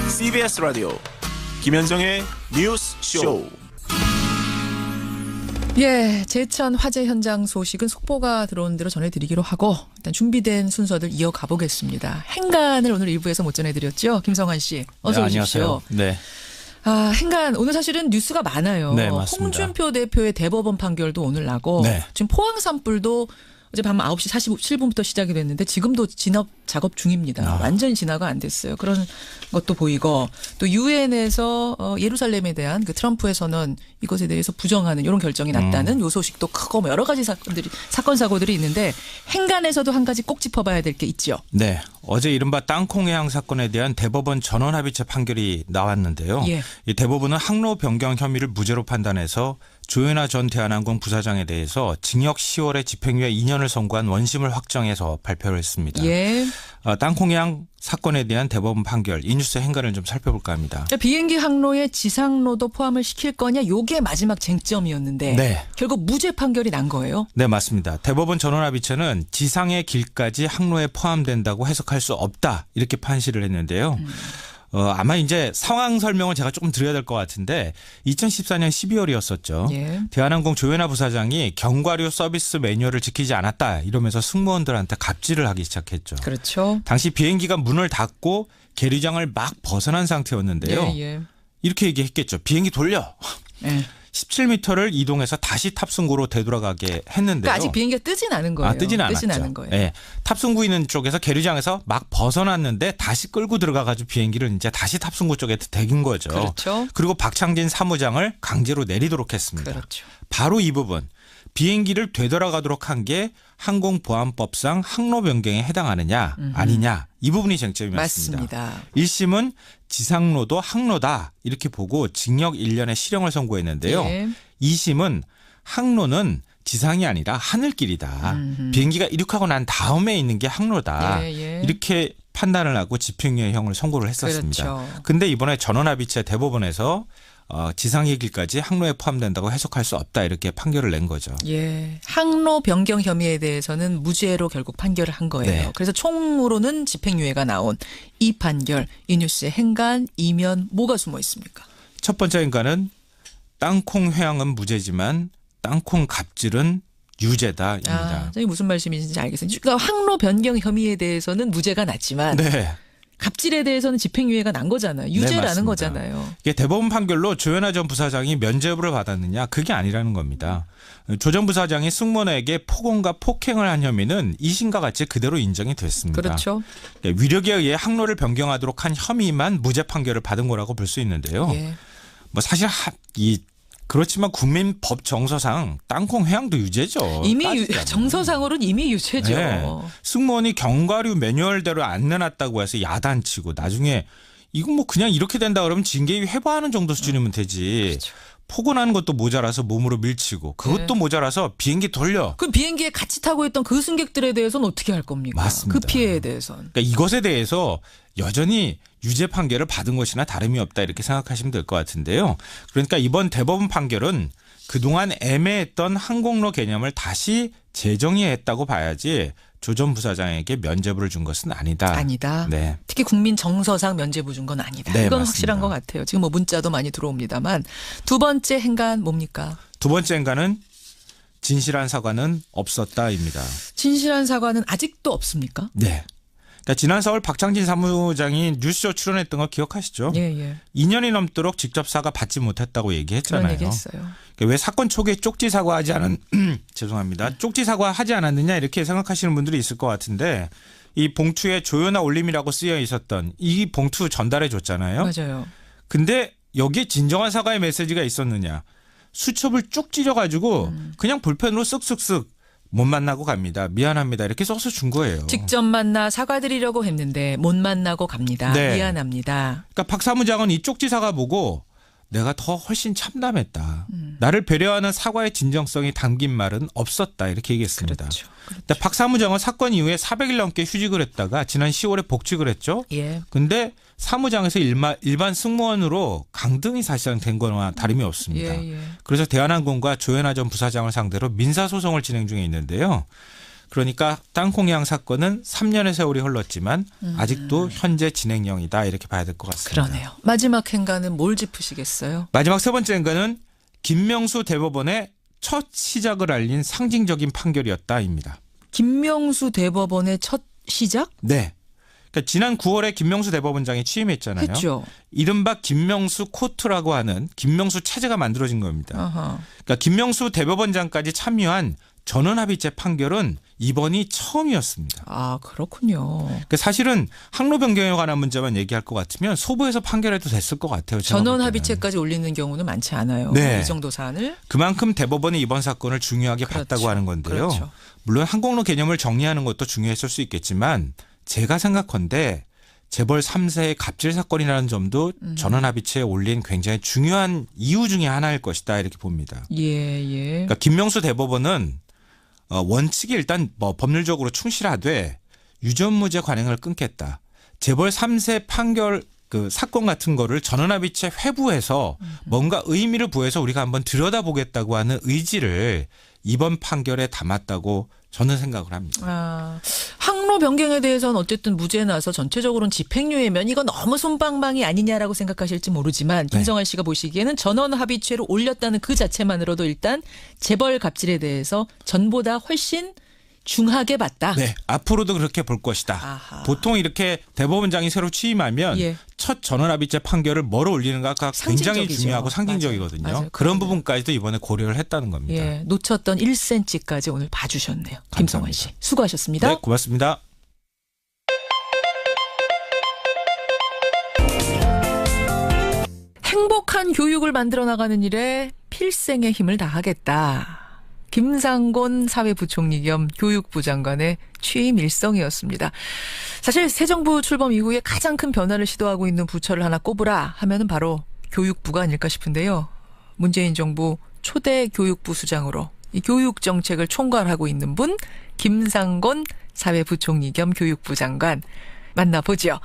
CBS 라디오 김현정의 뉴스 쇼. 예, 제천 화재 현장 소식은 속보가 들어온 대로 전해드리기로 하고 일단 준비된 순서들 이어가 보겠습니다. 행간을 오늘 1부에서 못 전해드렸죠. 김성환 씨, 어서 오십시오. 네. 행간 오늘 사실은 뉴스가 많아요. 네, 맞습니다. 홍준표 대표의 대법원 판결도 오늘 나고 지금 포항 산불도 어제 밤 9시 47분부터 시작이 됐는데 지금도 진압 작업 중입니다. 완전히 진화가 안 됐어요. 그런 것도 보이고 또 유엔에서 예루살렘에 대한 그 트럼프의 선언 이것에 대해서 부정하는 이런 결정이 났다는 요 소식도 크고 여러 가지 사건 사고들이 있는데 행간에서도 한 가지 꼭 짚어봐야 될 게 있죠. 네. 어제 이른바 땅콩해양 사건에 대한 대법원 전원합의체 판결이 나왔는데요. 이 대법원은 항로 변경 혐의를 무죄로 판단해서 조현아 전 대한항공 부사장에 대해서 징역 10월에 집행유예 2년을 선고한 원심을 확정해서 발표를 했습니다. 땅콩해양 사건에 대한 대법원 판결, 이 뉴스 행간을 좀 살펴볼까 합니다. 비행기 항로에 지상로도 포함을 시킬 거냐, 요게 마지막 쟁점이었는데 결국 무죄 판결이 난 거예요? 네, 맞습니다. 대법원 전원합의체는 지상의 길까지 항로에 포함된다고 해석할 수 없다 이렇게 판시를 했는데요. 아마 이제 상황 설명을 제가 조금 드려야 될 것 같은데 2014년 12월이었었죠. 예. 대한항공 조현아 부사장이 경과류 서비스 매뉴얼을 지키지 않았다 이러면서 승무원들한테 갑질을 하기 시작했죠. 그렇죠. 당시 비행기가 문을 닫고 계류장을 막 벗어난 상태였는데요. 예. 이렇게 얘기했겠죠. 비행기 돌려. 예. 17m를 이동해서 다시 탑승구로 되돌아가게 했는데요. 그러니까 아직 비행기가 뜨진 않은 거예요. 뜨진 않았죠. 않은 거예요. 네. 탑승구 있는 쪽에서 계류장에서 막 벗어났는데 다시 끌고 들어가가지고 비행기를 이제 다시 탑승구 쪽에 대긴 거죠. 그렇죠. 그리고 박창진 사무장을 강제로 내리도록 했습니다. 그렇죠. 바로 이 부분. 비행기를 되돌아가도록 한 게 항공보안법상 항로 변경에 해당하느냐 아니냐 이 부분이 쟁점이었습니다. 맞습니다. 1심은 지상로도 항로다 이렇게 보고 징역 1년의 실형을 선고했는데요. 예. 2심은 항로는 지상이 아니라 하늘길이다. 비행기가 이륙하고 난 다음에 있는 게 항로다. 이렇게 판단을 하고 집행유예형을 선고를 했었습니다. 그런데 그렇죠. 이번에 전원합의체 대법원에서 지상의 길까지 항로에 포함된다고 해석할 수 없다 이렇게 판결을 낸 거죠. 예, 항로 변경 혐의에 대해서는 무죄로 결국 판결을 한 거예요. 네. 그래서 총으로는 집행유예가 나온 이 판결, 이 뉴스의 행간, 이면 뭐가 숨어 있습니까? 첫 번째 행간은 땅콩 회항은 무죄지만 땅콩 갑질은 유죄다입니다. 저기 무슨 말씀이신지 알겠습니다. 그러니까 항로 변경 혐의에 대해서는 무죄가 났지만 네. 갑질에 대해서는 집행유예가 난 거잖아요. 유죄라는 네, 거잖아요. 이게 대법원 판결로 조현아 전 부사장이 면죄 여부를 받았느냐 그게 아니라는 겁니다. 조 전 부사장이 승무원에게 폭언과 폭행을 한 혐의는 2심과 같이 그대로 인정이 됐습니다. 그렇죠. 위력에 의해 항로를 변경하도록 한 혐의만 무죄 판결을 받은 거라고 볼 수 있는데요. 예. 뭐 사실 그렇지만 국민법 정서상 땅콩 회항도 유죄죠. 이미 정서상으로는 이미 유죄죠. 네. 승무원이 경과류 매뉴얼대로 안 내놨다고 해서 야단치고 나중에 이건 뭐 그냥 이렇게 된다 그러면 징계위 회부하는 정도 수준이면 되지. 그렇죠. 폭언하는 것도 모자라서 몸으로 밀치고 그것도 모자라서 비행기 돌려. 그럼 비행기에 같이 타고 있던 그 승객들에 대해서는 어떻게 할 겁니까? 맞습니다. 그 피해에 대해서는. 그러니까 이것에 대해서 여전히 유죄 판결을 받은 것이나 다름이 없다 이렇게 생각하시면 될 것 같은데요. 그러니까 이번 대법원 판결은 그동안 애매했던 항공로 개념을 다시 재정의했다고 봐야지 조 전 부사장에게 면죄부를 준 것은 아니다. 아니다. 네. 특히 국민 정서상 면죄부 준 건 아니다. 네, 이건 맞습니다. 확실한 것 같아요. 지금 뭐 문자도 많이 들어옵니다만 두 번째 행간 뭡니까? 두 번째 행간은 진실한 사과는 없었다입니다. 진실한 사과는 아직도 없습니까? 네. 그러니까 지난 4월 박창진 사무장이 뉴스쇼 출연했던 거 기억하시죠? 예. 2년이 넘도록 직접 사과 받지 못했다고 얘기했잖아요. 그런 얘기했어요. 그러니까 왜 사건 초기에 쪽지 사과하지 않은 죄송합니다. 쪽지 사과하지 않았느냐 이렇게 생각하시는 분들이 있을 것 같은데 이 봉투에 조현아 올림이라고 쓰여 있었던 이 봉투 전달해 줬잖아요. 맞아요. 근데 여기에 진정한 사과의 메시지가 있었느냐. 수첩을 쭉 찢어가지고 그냥 볼펜으로 쓱쓱쓱 못 만나고 갑니다. 미안합니다. 이렇게 써서 준 거예요. 직접 만나 사과드리려고 했는데 못 만나고 갑니다. 네. 미안합니다. 그러니까 박 사무장은 이 쪽지 사과 보고 내가 더 훨씬 참담했다. 나를 배려하는 사과의 진정성이 담긴 말은 없었다. 이렇게 얘기했습니다. 그렇죠. 근데 박 사무장은 사건 이후에 400일 넘게 휴직을 했다가 지난 10월에 복직을 했죠. 예. 근데 사무장에서 일반 승무원으로 강등이 사실상 된 거나 다름이 없습니다. 예. 그래서 대한항공과 조현아 전 부사장을 상대로 민사소송을 진행 중에 있는데요. 그러니까 땅콩양 사건은 3년의 세월이 흘렀지만 아직도 현재 진행형이다 이렇게 봐야 될 것 같습니다. 그러네요. 마지막 행간은 뭘 짚으시겠어요? 마지막 세 번째 행간은 김명수 대법원의 첫 시작을 알린 상징적인 판결이었다입니다. 김명수 대법원의 첫 시작? 네. 그러니까 지난 9월에 김명수 대법원장이 취임했잖아요. 했죠. 이른바 김명수 코트라고 하는 김명수 체제가 만들어진 겁니다. 아하. 그러니까 김명수 대법원장까지 참여한 전원합의체 판결은 이번이 처음이었습니다. 아, 그렇군요. 그러니까 사실은 항로 변경에 관한 문제만 얘기할 것 같으면 소부에서 판결해도 됐을 것 같아요. 전원합의체까지 올리는 경우는 많지 않아요. 네. 이 정도 사안을. 그만큼 대법원이 이번 사건을 중요하게 봤다고 하는 건데요. 그렇죠. 물론 항공로 개념을 정리하는 것도 중요했을 수 있겠지만 제가 생각컨대 재벌 3세의 갑질 사건이라는 점도 전원합의체에 올린 굉장히 중요한 이유 중에 하나일 것이다 이렇게 봅니다. 예. 그러니까 김명수 대법원은 원칙이 일단 뭐 법률적으로 충실하되 유전무죄 관행을 끊겠다. 재벌 3세 판결 그 사건 같은 거를 전원합의체 회부해서 뭔가 의미를 부여해서 우리가 한번 들여다보겠다고 하는 의지를 이번 판결에 담았다고 저는 생각을 합니다. 항로 변경에 대해서는 어쨌든 무죄에 나서 전체적으로는 집행유예면 이건 너무 솜방망이 아니냐라고 생각하실지 모르지만 김성환 씨가 보시기에는 전원 합의체로 올렸다는 그 자체만으로도 일단 재벌 갑질에 대해서 전보다 훨씬 중하게 봤다. 네, 앞으로도 그렇게 볼 것이다. 아하. 보통 이렇게 대법원장이 새로 취임하면 첫 전원합의체 판결을 뭐로 올리는가가 굉장히 중요하고 상징적이거든요. 맞아요. 그런 부분까지도 이번에 고려를 했다는 겁니다. 예, 놓쳤던 1cm까지 오늘 봐주셨네요. 김성환 씨 수고하셨습니다. 네, 고맙습니다. 행복한 교육을 만들어 나가는 일에 필생의 힘을 다하겠다. 김상곤 사회부총리 겸 교육부 장관의 취임 일성이었습니다. 사실 새 정부 출범 이후에 가장 큰 변화를 시도하고 있는 부처를 하나 꼽으라 하면은 바로 교육부가 아닐까 싶은데요. 문재인 정부 초대 교육부 수장으로 이 교육 정책을 총괄하고 있는 분 김상곤 사회부총리 겸 교육부 장관 만나보죠.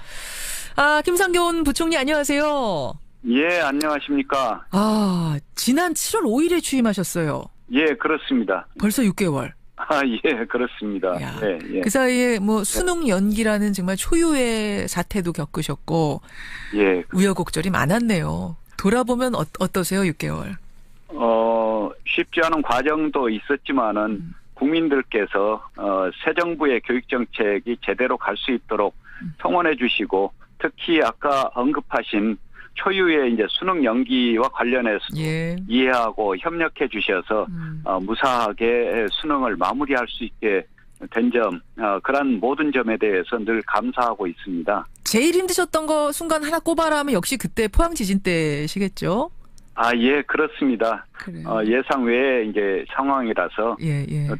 김상곤 부총리 안녕하세요. 예, 안녕하십니까. 지난 7월 5일에 취임하셨어요. 예, 그렇습니다. 벌써 6개월. 예, 그렇습니다. 예. 그 사이에 뭐 수능 연기라는 정말 초유의 사태도 겪으셨고, 우여곡절이 많았네요. 돌아보면 어떠세요, 6개월? 쉽지 않은 과정도 있었지만은 국민들께서 새 정부의 교육 정책이 제대로 갈 수 있도록 성원해 주시고, 특히 아까 언급하신 초유의 이제 수능 연기와 관련해서 이해하고 협력해 주셔서 무사하게 수능을 마무리할 수 있게 된 점, 그런 모든 점에 대해서 늘 감사하고 있습니다. 제일 힘드셨던 거 순간 하나 꼽아라 하면 역시 그때 포항 지진 때시겠죠? 예, 그렇습니다. 예상 외의 이제 상황이라서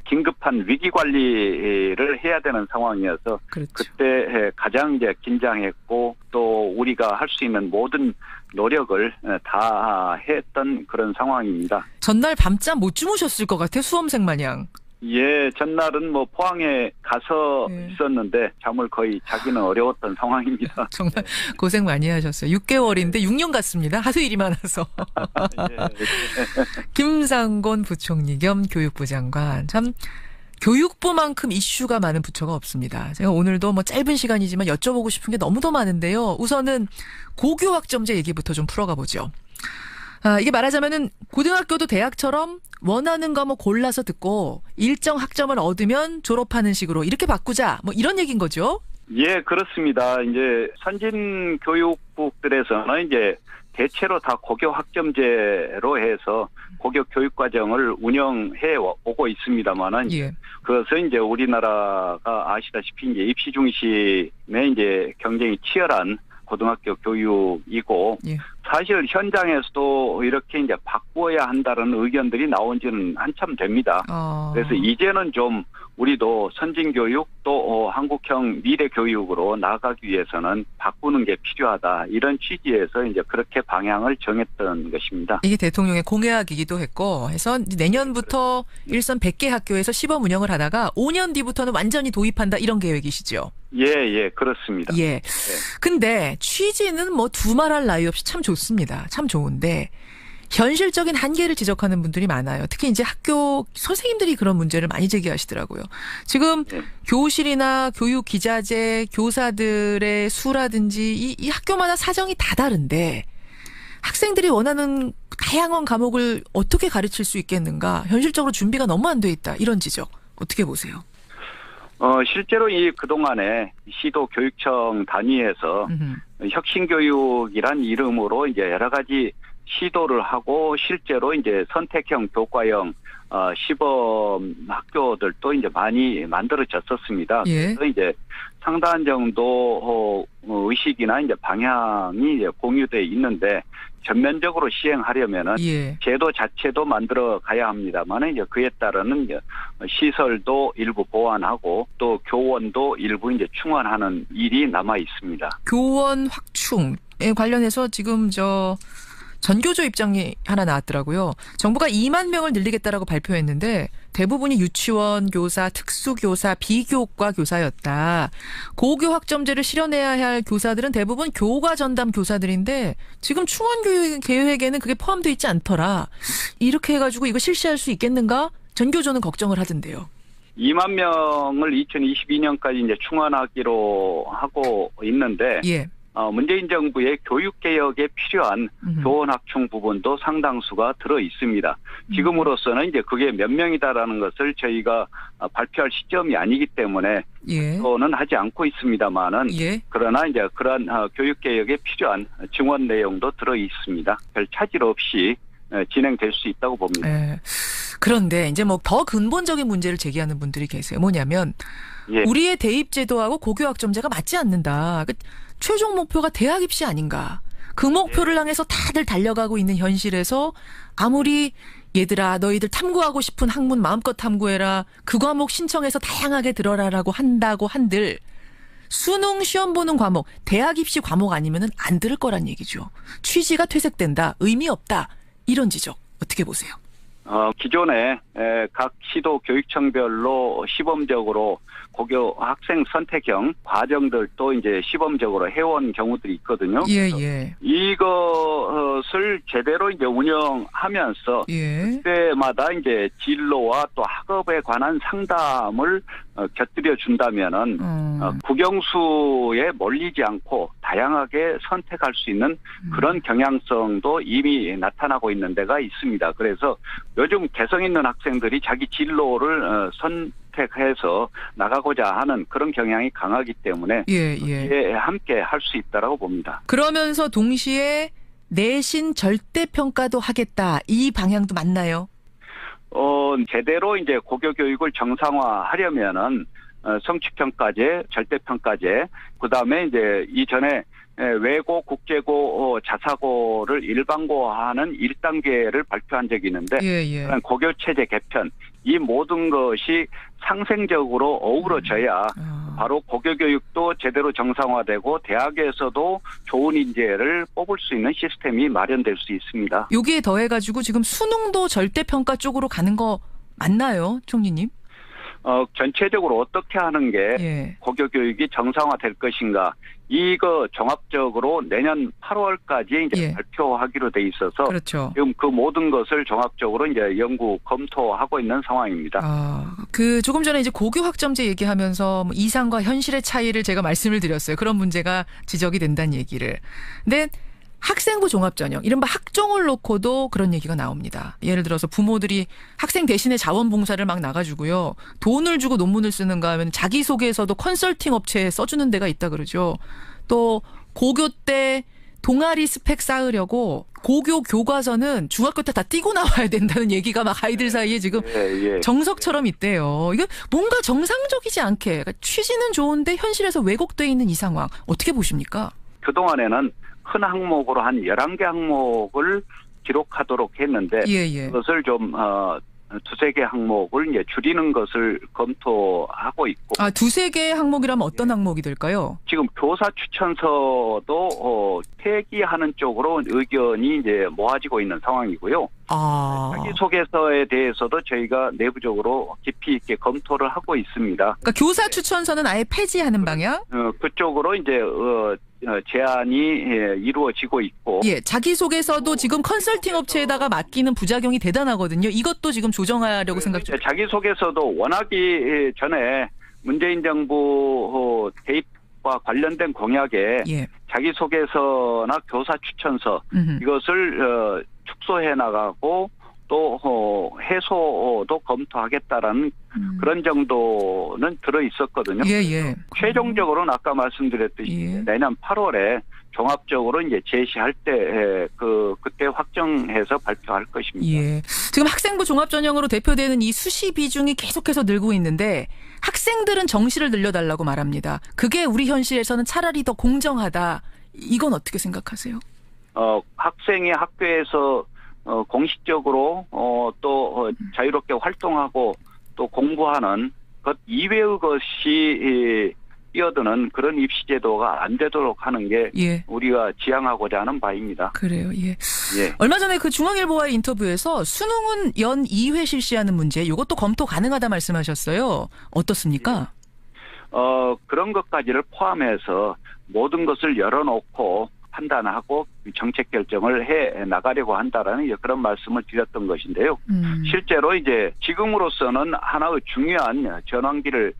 긴급한 위기 관리를 해야 되는 상황이어서 그때 가장 이제 긴장했고 또 우리가 할 수 있는 모든 노력을 다 했던 그런 상황입니다. 전날 밤잠 못 주무셨을 것 같아요, 수험생 마냥. 예, 전날은 뭐 포항에 가서 있었는데 잠을 거의 자기는 어려웠던 상황입니다. 정말 고생 많이 하셨어요. 6개월인데 6년 같습니다. 하도 일이 많아서. 김상곤 부총리 겸 교육부 장관. 참 교육부만큼 이슈가 많은 부처가 없습니다. 제가 오늘도 뭐 짧은 시간이지만 여쭤보고 싶은 게 너무도 많은데요. 우선은 고교학점제 얘기부터 좀 풀어가 보죠. 이게 말하자면은 고등학교도 대학처럼 원하는 과목 골라서 듣고 일정 학점을 얻으면 졸업하는 식으로 이렇게 바꾸자. 뭐 이런 얘기인 거죠? 예, 그렇습니다. 이제 선진 교육국들에서는 이제 대체로 다 고교 학점제로 해서 고교 교육 과정을 운영해 오고 있습니다만은 그것은 이제 우리나라가 아시다시피 이제 입시 중심의 이제 경쟁이 치열한 고등학교 교육이고 사실 현장에서도 이렇게 이제 바꾸어야 한다는 의견들이 나온 지는 한참 됩니다. 그래서 이제는 좀 우리도 선진교육 또 한국형 미래교육으로 나아가기 위해서는 바꾸는 게 필요하다. 이런 취지에서 이제 그렇게 방향을 정했던 것입니다. 이게 대통령의 공약이기도 했고 해서 내년부터 일선 100개 학교에서 시범 운영을 하다가 5년 뒤부터는 완전히 도입한다 이런 계획이시죠? 예, 그렇습니다. 근데 취지는 뭐 두말할 나위 없이 참 좋습니다. 참 좋은데 현실적인 한계를 지적하는 분들이 많아요. 특히 이제 학교 선생님들이 그런 문제를 많이 제기하시더라고요. 지금 교실이나 교육 기자재, 교사들의 수라든지 이 학교마다 사정이 다 다른데 학생들이 원하는 다양한 과목을 어떻게 가르칠 수 있겠는가? 현실적으로 준비가 너무 안 돼 있다. 이런 지적 어떻게 보세요? 실제로 그동안에 시도 교육청 단위에서 혁신교육이란 이름으로 이제 여러 가지 시도를 하고 실제로 이제 선택형 교과형 시범 학교들도 이제 많이 만들어졌었습니다. 그래서 이제 상당한 정도 의식이나 이제 방향이 이제 공유돼 있는데 전면적으로 시행하려면은 제도 자체도 만들어 가야 합니다만 이제 그에 따르는 이제 시설도 일부 보완하고 또 교원도 일부 이제 충원하는 일이 남아 있습니다. 교원 확충에 관련해서 지금 전교조 입장이 하나 나왔더라고요. 정부가 2만 명을 늘리겠다라고 발표했는데 대부분이 유치원 교사, 특수교사, 비교과 교사였다. 고교 학점제를 실현해야 할 교사들은 대부분 교과 전담 교사들인데 지금 충원교육 계획에는 그게 포함되어 있지 않더라. 이렇게 해가지고 이거 실시할 수 있겠는가? 전교조는 걱정을 하던데요. 2만 명을 2022년까지 이제 충원하기로 하고 있는데 예. 문재인 정부의 교육 개혁에 필요한 교원 확충 부분도 상당수가 들어 있습니다. 지금으로서는 이제 그게 몇 명이다라는 것을 저희가 발표할 시점이 아니기 때문에 발표는 하지 않고 있습니다만은 그러나 이제 그러한 교육 개혁에 필요한 증원 내용도 들어 있습니다. 별 차질 없이 진행될 수 있다고 봅니다. 그런데 이제 뭐 더 근본적인 문제를 제기하는 분들이 계세요. 뭐냐면 우리의 대입 제도하고 고교 학점제가 맞지 않는다. 최종 목표가 대학 입시 아닌가. 그 목표를 향해서 다들 달려가고 있는 현실에서 아무리 얘들아 너희들 탐구하고 싶은 학문 마음껏 탐구해라. 그 과목 신청해서 다양하게 들어라라고 한다고 한들 수능 시험 보는 과목 대학 입시 과목 아니면은 안 들을 거란 얘기죠. 취지가 퇴색된다. 의미 없다. 이런 지적 어떻게 보세요? 기존에 각 시도 교육청별로 시범적으로 고교 학생 선택형 과정들도 이제 시범적으로 해온 경우들이 있거든요. 이것을 제대로 이제 운영하면서 그때마다 이제 진로와 또 학업에 관한 상담을 곁들여 준다면은 국영수에 몰리지 않고 다양하게 선택할 수 있는 그런 경향성도 이미 나타나고 있는 데가 있습니다. 그래서 요즘 개성 있는 학생들이 자기 진로를 선택해서 나가고자 하는 그런 경향이 강하기 때문에 함께 할 수 있다라고 봅니다. 그러면서 동시에 내신 절대평가도 하겠다. 이 방향도 맞나요? 제대로 이제 고교 교육을 정상화하려면은 성취평가제, 절대평가제, 그다음에 이제 이전에 외고, 국제고, 자사고를 일반고화하는 1단계를 발표한 적이 있는데 고교체제 개편, 이 모든 것이 상생적으로 어우러져야 바로 고교교육도 제대로 정상화되고 대학에서도 좋은 인재를 뽑을 수 있는 시스템이 마련될 수 있습니다. 여기에 더해가지고 지금 수능도 절대평가 쪽으로 가는 거 맞나요, 총리님? 전체적으로 어떻게 하는 게 고교교육이 정상화될 것인가, 이거 종합적으로 내년 8월까지 이제 발표하기로 돼 있어서 지금 그 모든 것을 종합적으로 이제 연구 검토하고 있는 상황입니다. 조금 전에 이제 고교 학점제 얘기하면서 뭐 이상과 현실의 차이를 제가 말씀을 드렸어요. 그런 문제가 지적이 된다는 얘기를. 근데 학생부 종합전형, 이른바 학종을 놓고도 그런 얘기가 나옵니다. 예를 들어서 부모들이 학생 대신에 자원봉사를 막 나가지고요. 돈을 주고 논문을 쓰는가 하면 자기소개서도 컨설팅 업체에 써주는 데가 있다 그러죠. 또 고교 때 동아리 스펙 쌓으려고 고교 교과서는 중학교 때 다 띄고 나와야 된다는 얘기가 막 아이들 사이에 지금 정석처럼 있대요. 이거 뭔가 정상적이지 않게, 그러니까 취지는 좋은데 현실에서 왜곡돼 있는 이 상황 어떻게 보십니까? 그동안에는 큰 항목으로 한 11개 항목을 기록하도록 했는데 그것을 좀 두세 개 항목을 이제 줄이는 것을 검토하고 있고. 두세 개 항목이라면 어떤 항목이 될까요? 지금 교사 추천서도 폐기하는 쪽으로 의견이 이제 모아지고 있는 상황이고요. 자기소개서에 대해서도 저희가 내부적으로 깊이 있게 검토를 하고 있습니다. 그러니까 교사 추천서는 아예 폐지하는 방향? 그쪽으로 이제 제안이 이루어지고 있고. 자기소개서도 지금 컨설팅 업체에다가 맡기는 부작용이 대단하거든요. 이것도 지금 조정하려고 생각 중. 자기소개서도 워낙이 전에 문재인 정부 대입과 관련된 공약에 자기소개서나 교사 추천서 이것을 축소해 나가고 또 해소도 검토하겠다라는 그런 정도는 들어 있었거든요. 최종적으로는 아까 말씀드렸듯이 내년 8월에 종합적으로 이제 제시할 때 그때 확정해서 발표할 것입니다. 지금 학생부 종합전형으로 대표되는 이 수시 비중이 계속해서 늘고 있는데 학생들은 정시를 늘려달라고 말합니다. 그게 우리 현실에서는 차라리 더 공정하다. 이건 어떻게 생각하세요? 학생이 학교에서 공식적으로 또 자유롭게 활동하고 또 공부하는 것 이외의 것이 뛰어드는 그런 입시 제도가 안 되도록 하는 게 우리가 지향하고자 하는 바입니다. 그래요. 얼마 전에 그 중앙일보와의 인터뷰에서 수능은 연 2회 실시하는 문제, 이것도 검토 가능하다 말씀하셨어요. 어떻습니까? 그런 것까지를 포함해서 모든 것을 열어놓고 판단하고 정책 결정을 해 나가려고 한다라는 그런 말씀을 드렸던 것인데요. 실제로 이제 지금으로서는 하나의 중요한 전환기를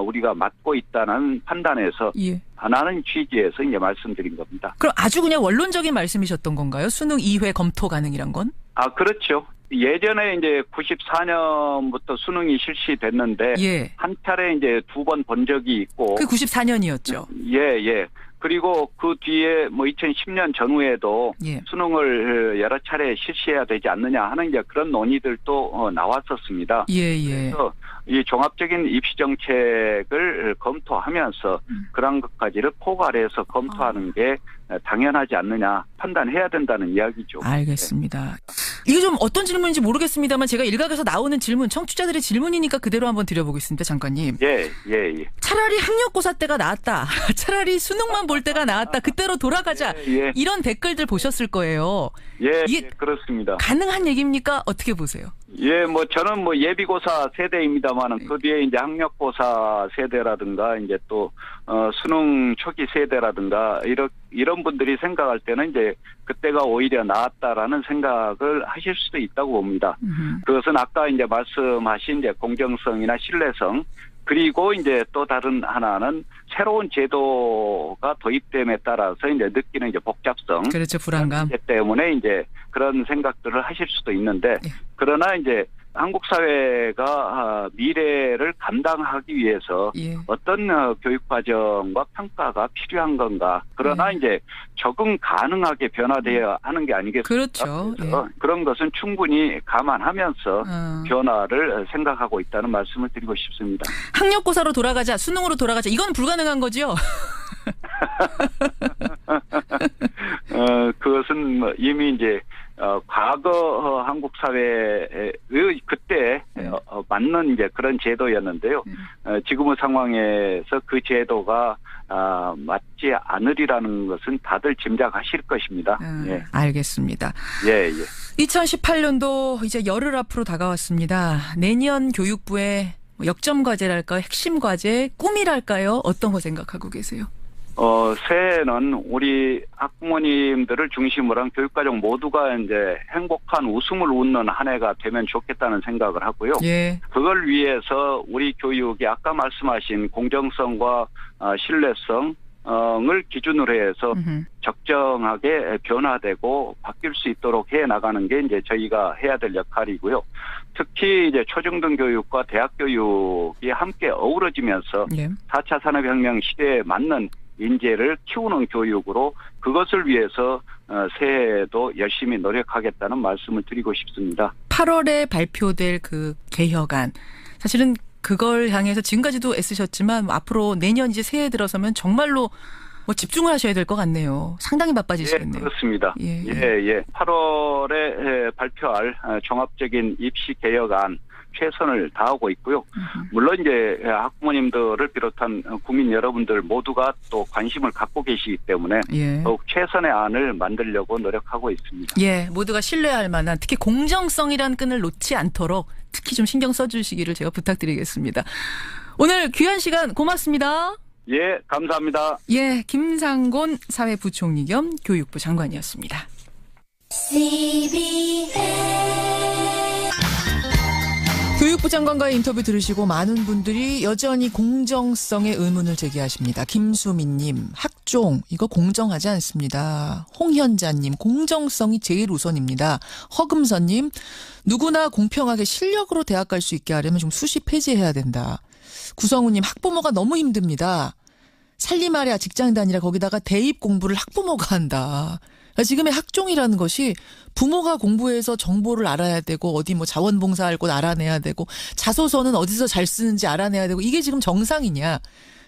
우리가 맞고 있다는 판단에서 하나는 취지에서 이제 말씀드린 겁니다. 그럼 아주 그냥 원론적인 말씀이셨던 건가요? 수능 2회 검토 가능이란 건? 그렇죠. 예전에 이제 94년부터 수능이 실시됐는데 한 차례 이제 2번 본 적이 있고 그 94년이었죠. 예. 그리고 그 뒤에 뭐 2010년 전후에도 수능을 여러 차례 실시해야 되지 않느냐 하는 이제 그런 논의들도 나왔었습니다. 그래서 이 종합적인 입시 정책을 검토하면서 그런 것까지를 포괄해서 검토하는 게 당연하지 않느냐 판단해야 된다는 이야기죠. 알겠습니다. 이게 좀 어떤 질문인지 모르겠습니다만 제가 일각에서 나오는 질문, 청취자들의 질문이니까 그대로 한번 드려보겠습니다. 장관님. 예. 차라리 학력고사 때가 나았다. 차라리 수능만 볼 때가 나았다. 그때로 돌아가자. 이런 댓글들 보셨을 거예요. 이게 그렇습니다. 가능한 얘기입니까? 어떻게 보세요? 뭐 저는 뭐 예비고사 세대입니다만은 그 뒤에 이제 학력고사 세대라든가 이제 또 수능 초기 세대라든가 이런 분들이 생각할 때는 이제 그때가 오히려 나았다라는 생각을 하실 수도 있다고 봅니다. 그것은 아까 이제 말씀하신 이제 공정성이나 신뢰성 그리고 이제 또 다른 하나는 새로운 제도가 도입됨에 따라서 이제 느끼는 이제 복잡성. 그렇죠. 불안감. 때문에 이제 그런 생각들을 하실 수도 있는데 그러나 이제 한국 사회가 미래를 감당하기 위해서 어떤 교육 과정과 평가가 필요한 건가. 그러나 이제 적응 가능하게 변화되어야 하는 게 아니겠습니까? 그렇죠. 그런 것은 충분히 감안하면서 변화를 생각하고 있다는 말씀을 드리고 싶습니다. 학력고사로 돌아가자, 수능으로 돌아가자. 이건 불가능한 거죠? 그것은 뭐 이미 이제 과거 한국 사회의 그때 맞는 이제 그런 제도였는데요. 지금의 상황에서 그 제도가 맞지 않으리라는 것은 다들 짐작하실 것입니다. 알겠습니다. 2018년도 이제 열흘 앞으로 다가왔습니다. 내년 교육부의 역점 과제랄까요? 핵심 과제, 꿈이랄까요? 어떤 거 생각하고 계세요? 새해에는 우리 학부모님들을 중심으로 한 교육과정 모두가 이제 행복한 웃음을 웃는 한 해가 되면 좋겠다는 생각을 하고요. 그걸 위해서 우리 교육이 아까 말씀하신 공정성과 신뢰성을 기준으로 해서 적정하게 변화되고 바뀔 수 있도록 해 나가는 게 이제 저희가 해야 될 역할이고요. 특히 이제 초중등 교육과 대학 교육이 함께 어우러지면서 4차 산업혁명 시대에 맞는 인재를 키우는 교육으로 그것을 위해서 새해에도 열심히 노력하겠다는 말씀을 드리고 싶습니다. 8월에 발표될 그 개혁안 사실은 그걸 향해서 지금까지도 애쓰셨지만 앞으로 내년 이제 새해 들어서면 정말로 집중을 하셔야 될 것 같네요. 상당히 바빠지시겠네요. 그렇습니다. 8월에 발표할 종합적인 입시 개혁안 최선을 다하고 있고요. 물론 이제 학부모님들을 비롯한 국민 여러분들 모두가 또 관심을 갖고 계시기 때문에 더욱 최선의 안을 만들려고 노력하고 있습니다. 모두가 신뢰할 만한 특히 공정성이란 끈을 놓지 않도록 특히 좀 신경 써주시기를 제가 부탁드리겠습니다. 오늘 귀한 시간 고맙습니다. 감사합니다. 김상곤 사회부총리 겸 교육부 장관이었습니다. 교육부 장관과의 인터뷰 들으시고 많은 분들이 여전히 공정성의 의문을 제기하십니다. 김수민님, 학종 이거 공정하지 않습니다. 홍현자님, 공정성이 제일 우선입니다. 허금선님, 누구나 공평하게 실력으로 대학 갈 수 있게 하려면 좀 수시 폐지해야 된다. 구성우님, 학부모가 너무 힘듭니다. 살림하랴 직장 다니랴 거기다가 대입 공부를 학부모가 한다. 지금의 학종이라는 것이 부모가 공부해서 정보를 알아야 되고 어디 자원봉사할 곳 알아내야 되고 자소서는 어디서 잘 쓰는지 알아내야 되고 이게 지금 정상이냐.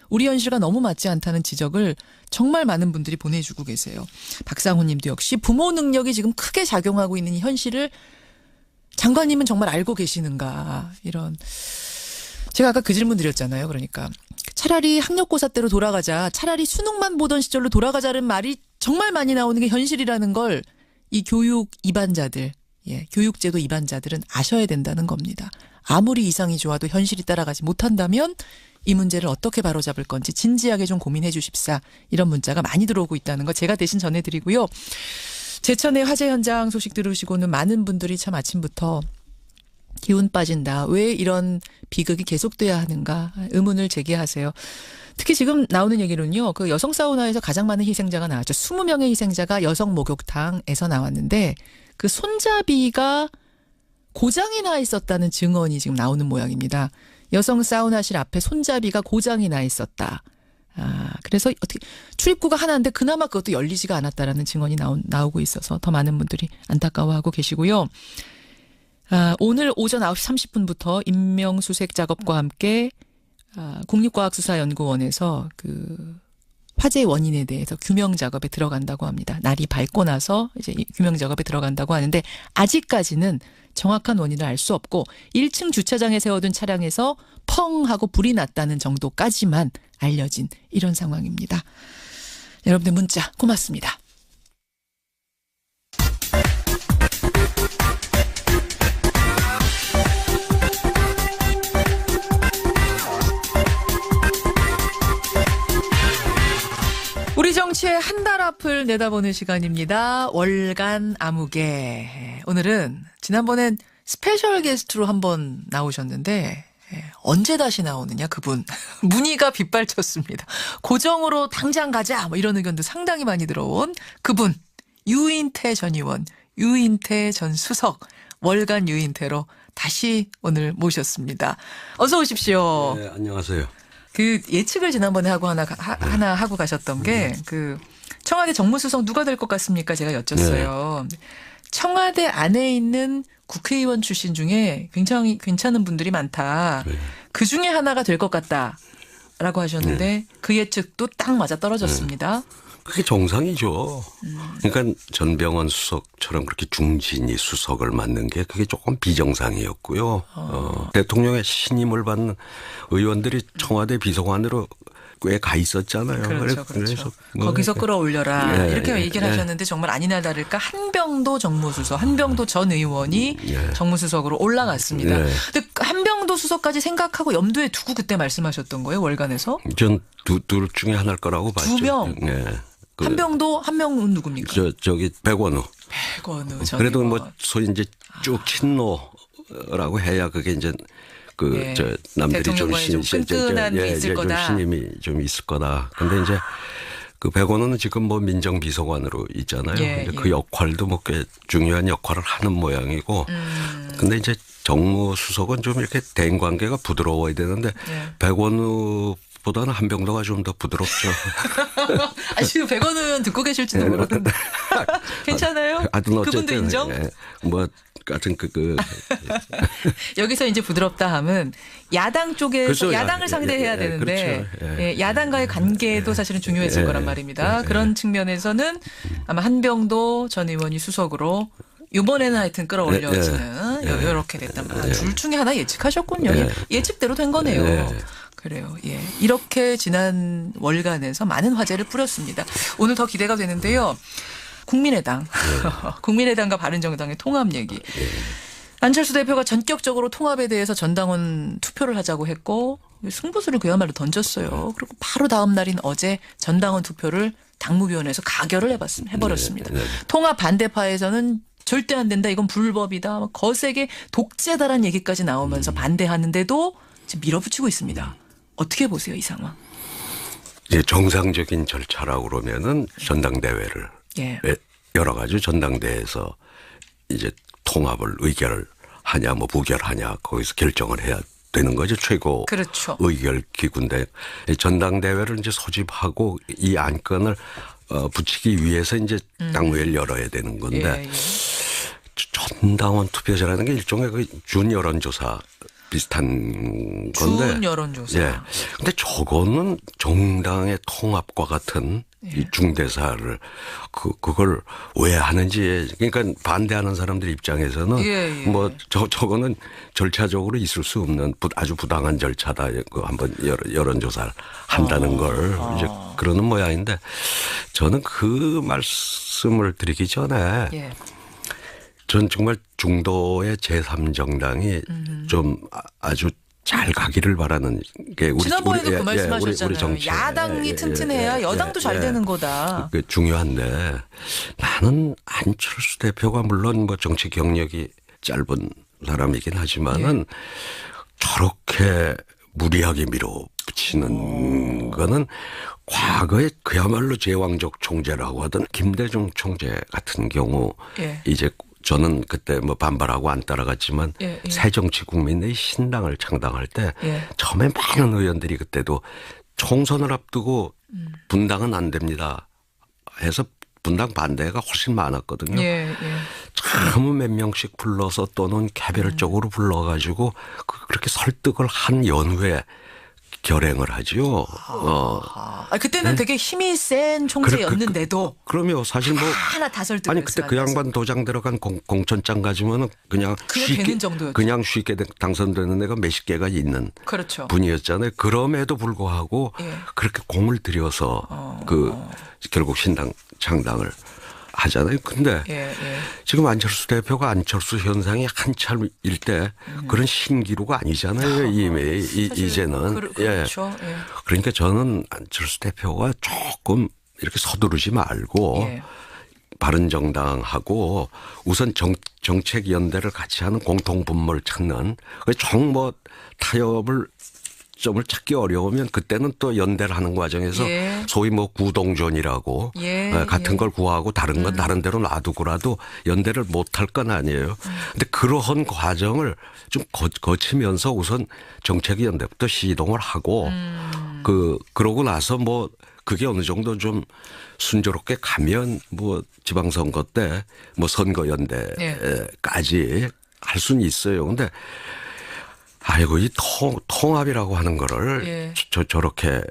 우리 현실과 너무 맞지 않다는 지적을 정말 많은 분들이 보내주고 계세요. 박상훈 님도 역시 부모 능력이 지금 크게 작용하고 있는 이 현실을 장관님은 정말 알고 계시는가. 이런. 제가 아까 그 질문 드렸잖아요. 그러니까 차라리 학력고사 때로 돌아가자. 차라리 수능만 보던 시절로 돌아가자는 말이 정말 많이 나오는 게 현실이라는 걸 이 교육 입안자들, 교육제도 입안자들은 아셔야 된다는 겁니다. 아무리 이상이 좋아도 현실이 따라가지 못한다면 이 문제를 어떻게 바로잡을 건지 진지하게 좀 고민해 주십사. 이런 문자가 많이 들어오고 있다는 거 제가 대신 전해드리고요. 제천의 화재 현장 소식 들으시고는 많은 분들이 참 아침부터 기운 빠진다. 왜 이런 비극이 계속돼야 하는가 의문을 제기하세요. 특히 지금 나오는 얘기는요. 그 여성 사우나에서 가장 많은 희생자가 나왔죠. 20명의 희생자가 여성 목욕탕에서 나왔는데 그 손잡이가 고장이 나 있었다는 증언이 지금 나오는 모양입니다. 여성 사우나실 앞에 손잡이가 고장이 나 있었다. 그래서 어떻게 출입구가 하나인데 그나마 그것도 열리지가 않았다라는 증언이 나오고 있어서 더 많은 분들이 안타까워하고 계시고요. 오늘 오전 9시 30분부터 인명수색 작업과 함께 국립과학수사연구원에서 그 화재 원인에 대해서 규명 작업에 들어간다고 합니다. 날이 밝고 나서 이제 규명 작업에 들어간다고 하는데 아직까지는 정확한 원인을 알 수 없고 1층 주차장에 세워둔 차량에서 펑 하고 불이 났다는 정도까지만 알려진 이런 상황입니다. 여러분들 문자 고맙습니다. 우리 정치의 한 달 앞을 내다보는 시간입니다. 월간 아무개. 오늘은 지난번엔 스페셜 게스트로 한번 나오셨는데 언제 다시 나오느냐 그분. 문의가 빗발쳤습니다. 고정으로 당장 가자 뭐 이런 의견도 상당히 많이 들어온 그분. 유인태 전 의원, 유인태 전 수석. 월간 유인태로 다시 오늘 모셨습니다. 어서 오십시오. 네, 안녕하세요. 그 예측을 지난번에 하고 하나 하고 가셨던 게 그 청와대 정무수석 누가 될 것 같습니까? 제가 여쭸어요. 네. 청와대 안에 있는 국회의원 출신 중에 굉장히 괜찮은 분들이 많다. 네. 그 중에 하나가 될 것 같다라고 하셨는데 네. 그 예측도 딱 맞아 떨어졌습니다. 네. 그게 정상이죠. 그러니까 전병헌 수석처럼 그렇게 중진이 수석을 맡는 게 그게 조금 비정상이었고요. 대통령의 신임을 받는 의원들이 청와대 비서관으로 꽤 가 있었잖아요. 그렇죠. 그래서 거기서 끌어올려라. 네, 이렇게 얘기를 하셨는데 정말 아니나 다를까 한병도 정무수석, 한병도 전 의원이 정무수석으로 올라갔습니다. 네. 근데 한병도 수석까지 생각하고 염두에 두고 그때 말씀하셨던 거예요, 월간에서? 전 둘 중에 하나일 거라고 봤죠. 2명? 네. 한병도, 한 명은 누굽니까? 저기 백원우. 백원우. 그래도 뭐 소위 이제 쭉 친노라고 해야 그게 이제 그 저 남들이 좀 끈끈한 게 있을 거다. 좀 신임이 좀 있을 거다. 근데 이제 그 백원우는 지금 뭐 민정비서관으로 있잖아요. 그 역할도 뭐 꽤 중요한 역할을 하는 모양이고. 근데 이제 정무수석은 좀 이렇게 대인 관계가 부드러워야 되는데 백원우 보다는 한병도가 좀 더 부드럽죠. 지금 백원우 의원 듣고 계실지도 모르는데. 괜찮아요? 그분도 인정? 뭐 같은 여기서 이제 부드럽다 하면 야당 쪽에서 그렇죠. 야당을 상대해야 되는데 그렇죠. 야당과의 관계도 사실은 중요했을 거란 말입니다. 그런 측면에서는 아마 한병도 전 의원이 수석으로 이번에는 하여튼 끌어올려지는 이렇게 됐단 말이에요. 둘 중에 하나 예측하셨군요. 예측대로 된 거네요. 그래요. 예. 이렇게 지난 월간에서 많은 화제를 뿌렸습니다. 오늘 더 기대가 되는데요. 국민의당. 국민의당과 바른정당의 통합 얘기. 안철수 대표가 전격적으로 통합에 대해서 전당원 투표를 하자고 했고 승부수를 그야말로 던졌어요. 그리고 바로 다음 날인 어제 전당원 투표를 당무위원회에서 가결을 해버렸습니다. 통합 반대파에서는 절대 안 된다. 이건 불법이다. 거세게 독재다란 얘기까지 나오면서 반대하는데도 지금 밀어붙이고 있습니다. 어떻게 보세요, 이 상황? 이제 정상적인 절차라고 그러면은 전당대회를 여러 가지 전당대회에서 이제 통합을 의결을 하냐, 뭐 부결하냐 거기서 결정을 해야 되는 거죠. 최고 그렇죠. 의결 기구인데 전당대회를 이제 소집하고 이 안건을 붙이기 위해서 이제 당무회를 열어야 되는 건데 전당원 투표제라는 게 일종의 그 준 여론조사 비슷한 건데. 준 여론조사. 근데 저거는 정당의 통합과 같은 이 중대사를 그걸 왜 하는지 그러니까 반대하는 사람들 입장에서는 뭐 저거는 절차적으로 있을 수 없는 아주 부당한 절차다. 그 한번 여론조사를 한다는 걸 이제 그러는 모양인데 저는 그 말씀을 드리기 전에 전 정말 중도의 제3정당이 좀 아주 잘 가기를 바라는 게 우리 지난번에도 그 말씀하셨잖아요. 우리 정치. 야당이 튼튼해야 여당도 잘 되는 거다. 중요한데 나는 안철수 대표가 물론 뭐 정치 경력이 짧은 사람이긴 하지만은 저렇게 무리하게 밀어붙이는 거는 과거에 그야말로 제왕적 총재라고 하던 김대중 총재 같은 경우 이제 저는 그때 뭐 반발하고 안 따라갔지만 새정치국민의 신당을 창당할 때 처음에 많은 의원들이 그때도 총선을 앞두고 분당은 안 됩니다 해서 분당 반대가 훨씬 많았거든요. 참 몇 명씩 불러서 또는 개별적으로 불러가지고 그렇게 설득을 한 연후에 결행을 하죠. 그때는 되게 힘이 센 총재였는데도. 그럼요. 사실 뭐 하나 다 설득을 아니 그때 그 양반 도장 들어간 공천장 가지면은 그냥 쉽게 당선되는 애가 몇십 개가 있는 분이었잖아요. 그럼에도 불구하고 그렇게 공을 들여서 결국 신당 창당을 하잖아요. 근데 지금 안철수 대표가 안철수 현상이 한참일 때 그런 신기루가 아니잖아요. 이제는. 그렇죠. 그러니까 저는 안철수 대표가 조금 이렇게 서두르지 말고 바른정당하고 우선 정책 연대를 같이 하는 공통 분모를 찾는 정 타협을 점을 찾기 어려우면 그때는 또 연대를 하는 과정에서 소위 뭐 구동존이라고 같은 걸 구하고 다른 건 다른 대로 놔두고라도 연대를 못할 건 아니에요. 근데 그러한 과정을 좀 거치면서 우선 정책 연대부터 시동을 하고 그러고 나서 뭐 그게 어느 정도 좀 순조롭게 가면 뭐 지방선거 때 뭐 선거 연대까지 할 수는 있어요. 근데 아이고, 이 통합이라고 하는 거를 저렇게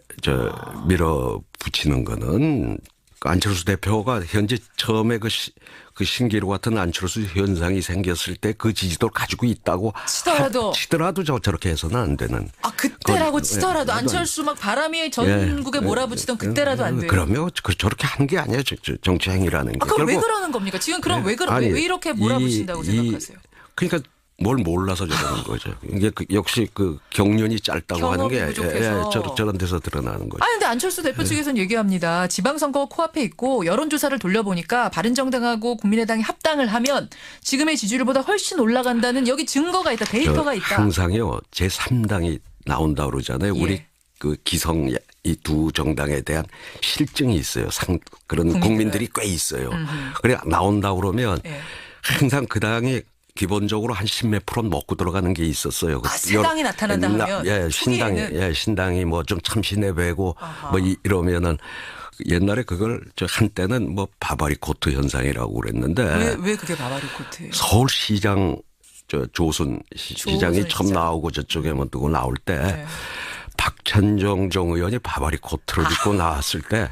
밀어붙이는 거는 안철수 대표가 현재 처음에 그 신기루 같은 안철수 현상이 생겼을 때 그 지지도를 가지고 있다고 치더라도 저렇게 해서는 안 되는. 그때라고 치더라도 안철수 막 바람이 전국에 몰아붙이던 그때라도 안 돼요. 그러면 저렇게 하는 게 아니에요. 정치 행위라는 게. 그럼 왜 그러는 겁니까? 지금 그럼 왜 이렇게 몰아붙인다고 생각하세요? 그러니까 뭘 몰라서 저러는 거죠. 이게 역시 경륜이 짧다고 하는 게 저런 데서 드러나는 거죠. 근데 안철수 대표 측에서는 얘기합니다. 지방선거가 코앞에 있고 여론조사를 돌려보니까 바른정당하고 국민의당이 합당을 하면 지금의 지지율보다 훨씬 올라간다는 여기 증거가 있다. 데이터가 있다. 항상요. 제3당이 나온다 그러잖아요. 우리 기성 이 두 정당에 대한 실증이 있어요. 그런 국민들이 꽤 있어요. 그래 나온다 그러면 항상 그 당이 기본적으로 한 10몇 프로는 먹고 들어가는 게 있었어요. 새 당이 나타난다 하면 신당이 뭐 좀 참신해 보이고 뭐 이러면은 옛날에 그걸 한때는 뭐 바바리 코트 현상이라고 그랬는데 왜 그게 바바리 코트예요? 서울시장 조순 시장이 처음 나오고 저쪽에 뭐 누구 나올 때 박찬정 정 의원이 바바리 코트를 입고 나왔을 때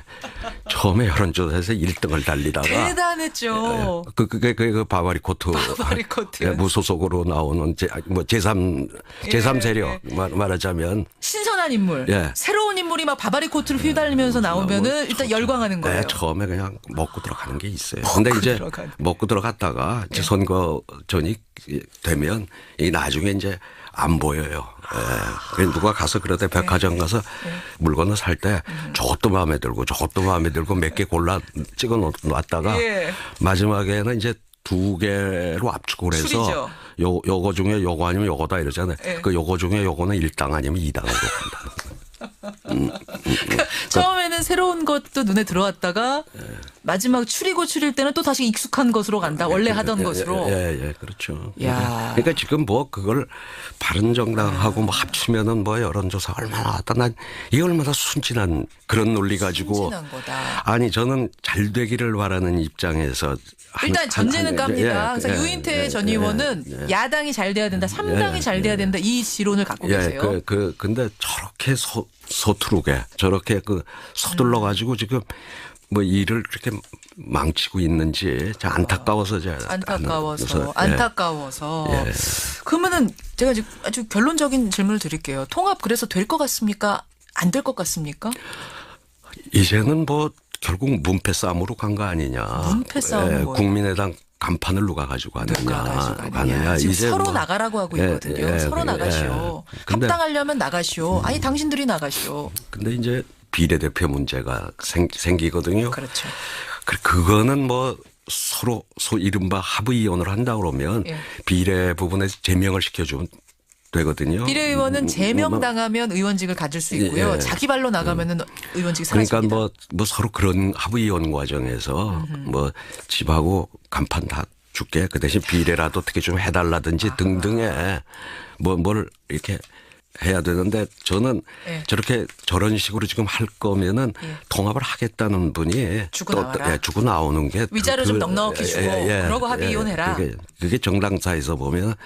처음에 여론조사에서 1등을 달리다가 대단했죠. 그 바바리 코트 무소속으로 나오는 제3 세력 말하자면 신선한 인물, 새로운 인물이 막 바바리 코트를 휘달리면서 나오면은 일단 열광하는 거예요. 처음에 그냥 먹고 들어가는 게 있어요. 근데 이제 먹고 들어갔다가 이제 선거 전이 되면 이 나중에 이제 안 보여요. 누가 가서 그러다 백화점 가서 물건을 살 때 저것도 마음에 들고 저것도 마음에 들고 몇 개 골라 찍어 놨다가 마지막에는 이제 2개로 압축을 해서 요거 중에 요거 아니면 요거다 이러잖아요. 그 요거 중에 요거는 1당 아니면 2당으로 간다는 거예요. 처음에는 새로운 것도 눈에 들어왔다가 마지막 추릴 때는 또 다시 익숙한 것으로 간다. 원래 하던 것으로. 그렇죠. 그러니까 지금 뭐 그걸 바른정당하고 뭐 합치면은 뭐 여론조사 얼마나 왔다. 난 이 얼마나 순진한 그런 논리 가지고. 순진한 거다. 아니 저는 잘 되기를 바라는 입장에서. 일단 전제는 깝니다. 그래서 유인태 전 의원은 야당이 잘 돼야 된다. 3당이 잘 돼야 된다. 이 지론을 갖고 계세요. 근데 저렇게 서투르게 저렇게 서둘러 가지고 지금 뭐 일을 그렇게 망치고 있는지 안타까워서 안타까워서. 그러면은 제가 아주 결론적인 질문을 드릴게요. 통합 그래서 될 것 같습니까? 안 될 것 같습니까? 이제는 뭐 결국 문패 싸움으로 간 거 아니냐. 문패 싸움. 국민의당 간판을 누가 가지고 가느냐. 지금 이제 서로 뭐, 나가라고 하고 있거든요. 서로 나가시오. 합당하려면 나가시오. 아니 당신들이 나가시오. 근데 이제 비례대표 문제가 생기거든요. 그렇죠. 그거는 뭐 서로 이른바 합의원을 한다 그러면 비례 부분에서 제명을 시켜주면 되거든요. 비례의원은 제명당하면 의원직을 가질 수 있고요. 자기 발로 나가면은 의원직이 사라집니다. 그러니까 뭐 서로 그런 합의원 과정에서 뭐 집하고 간판 다 줄게. 그 대신 비례라도 어떻게 좀 해달라든지 등등의 뭘 이렇게 해야 되는데 저는 저런 식으로 지금 할 거면은 통합을 하겠다는 분이 주고 나오는 게 위자료 좀 넉넉히 주고 그러고 합의 이혼해라. 그게 정당사에서 보면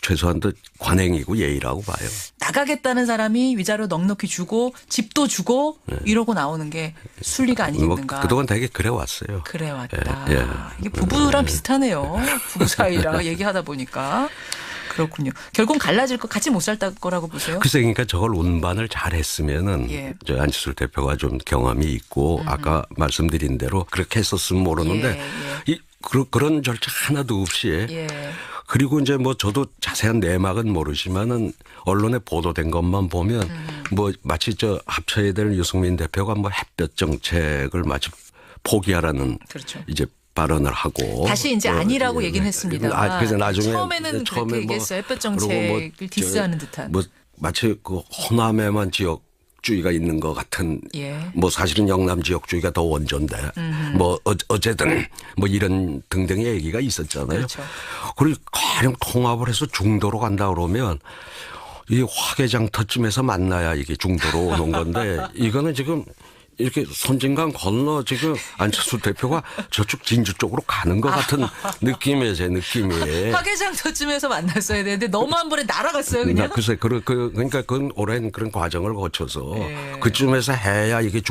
최소한도 관행이고 예의라고 봐요. 나가겠다는 사람이 위자료 넉넉히 주고 집도 주고 이러고 나오는 게 순리가 아니겠는가. 뭐 그동안 되게 그래 왔어요. 그래 왔다. 이게 부부랑 비슷하네요. 부부 사이라 얘기하다 보니까. 그렇군요. 결국은 갈라질 거 같이 못 살 거라고 보세요? 글쎄, 그러니까 저걸 운반을 잘 했으면은 저 안철수 대표가 좀 경험이 있고 아까 말씀드린 대로 그렇게 했었으면 모르는데 그런 절차 하나도 없이 그리고 이제 뭐 저도 자세한 내막은 모르지만은 언론에 보도된 것만 보면 뭐 마치 저 합쳐야 될 유승민 대표가 뭐 햇볕 정책을 마치 포기하라는 이제 발언을 하고 다시 이제 아니라고 얘기는 했습니다. 그래서 나중에 처음에는 그렇게 얘기했어요. 햇볕 정책을 디스하는 듯한. 뭐 마치 그 호남에만 지역주의가 있는 것 같은. 뭐 사실은 영남 지역주의가 더 원조인데. 뭐 어쨌든 뭐 이런 등등의 얘기가 있었잖아요. 그렇죠. 그리고 가령 통합을 해서 중도로 간다 그러면 이 화개장터쯤에서 만나야 이게 중도로 오는 건데 이거는 지금. 이렇게 손진강 건너 지금 안철수 대표가 저쪽 진주 쪽으로 가는 것 같은 느낌이에요, 제 느낌이. 화개장터쯤에서 만났어야 되는데 너무 한 번에 날아갔어요, 그냥. 글쎄, 그러니까 그건 오랜 그런 과정을 거쳐서 그쯤에서 해야 이게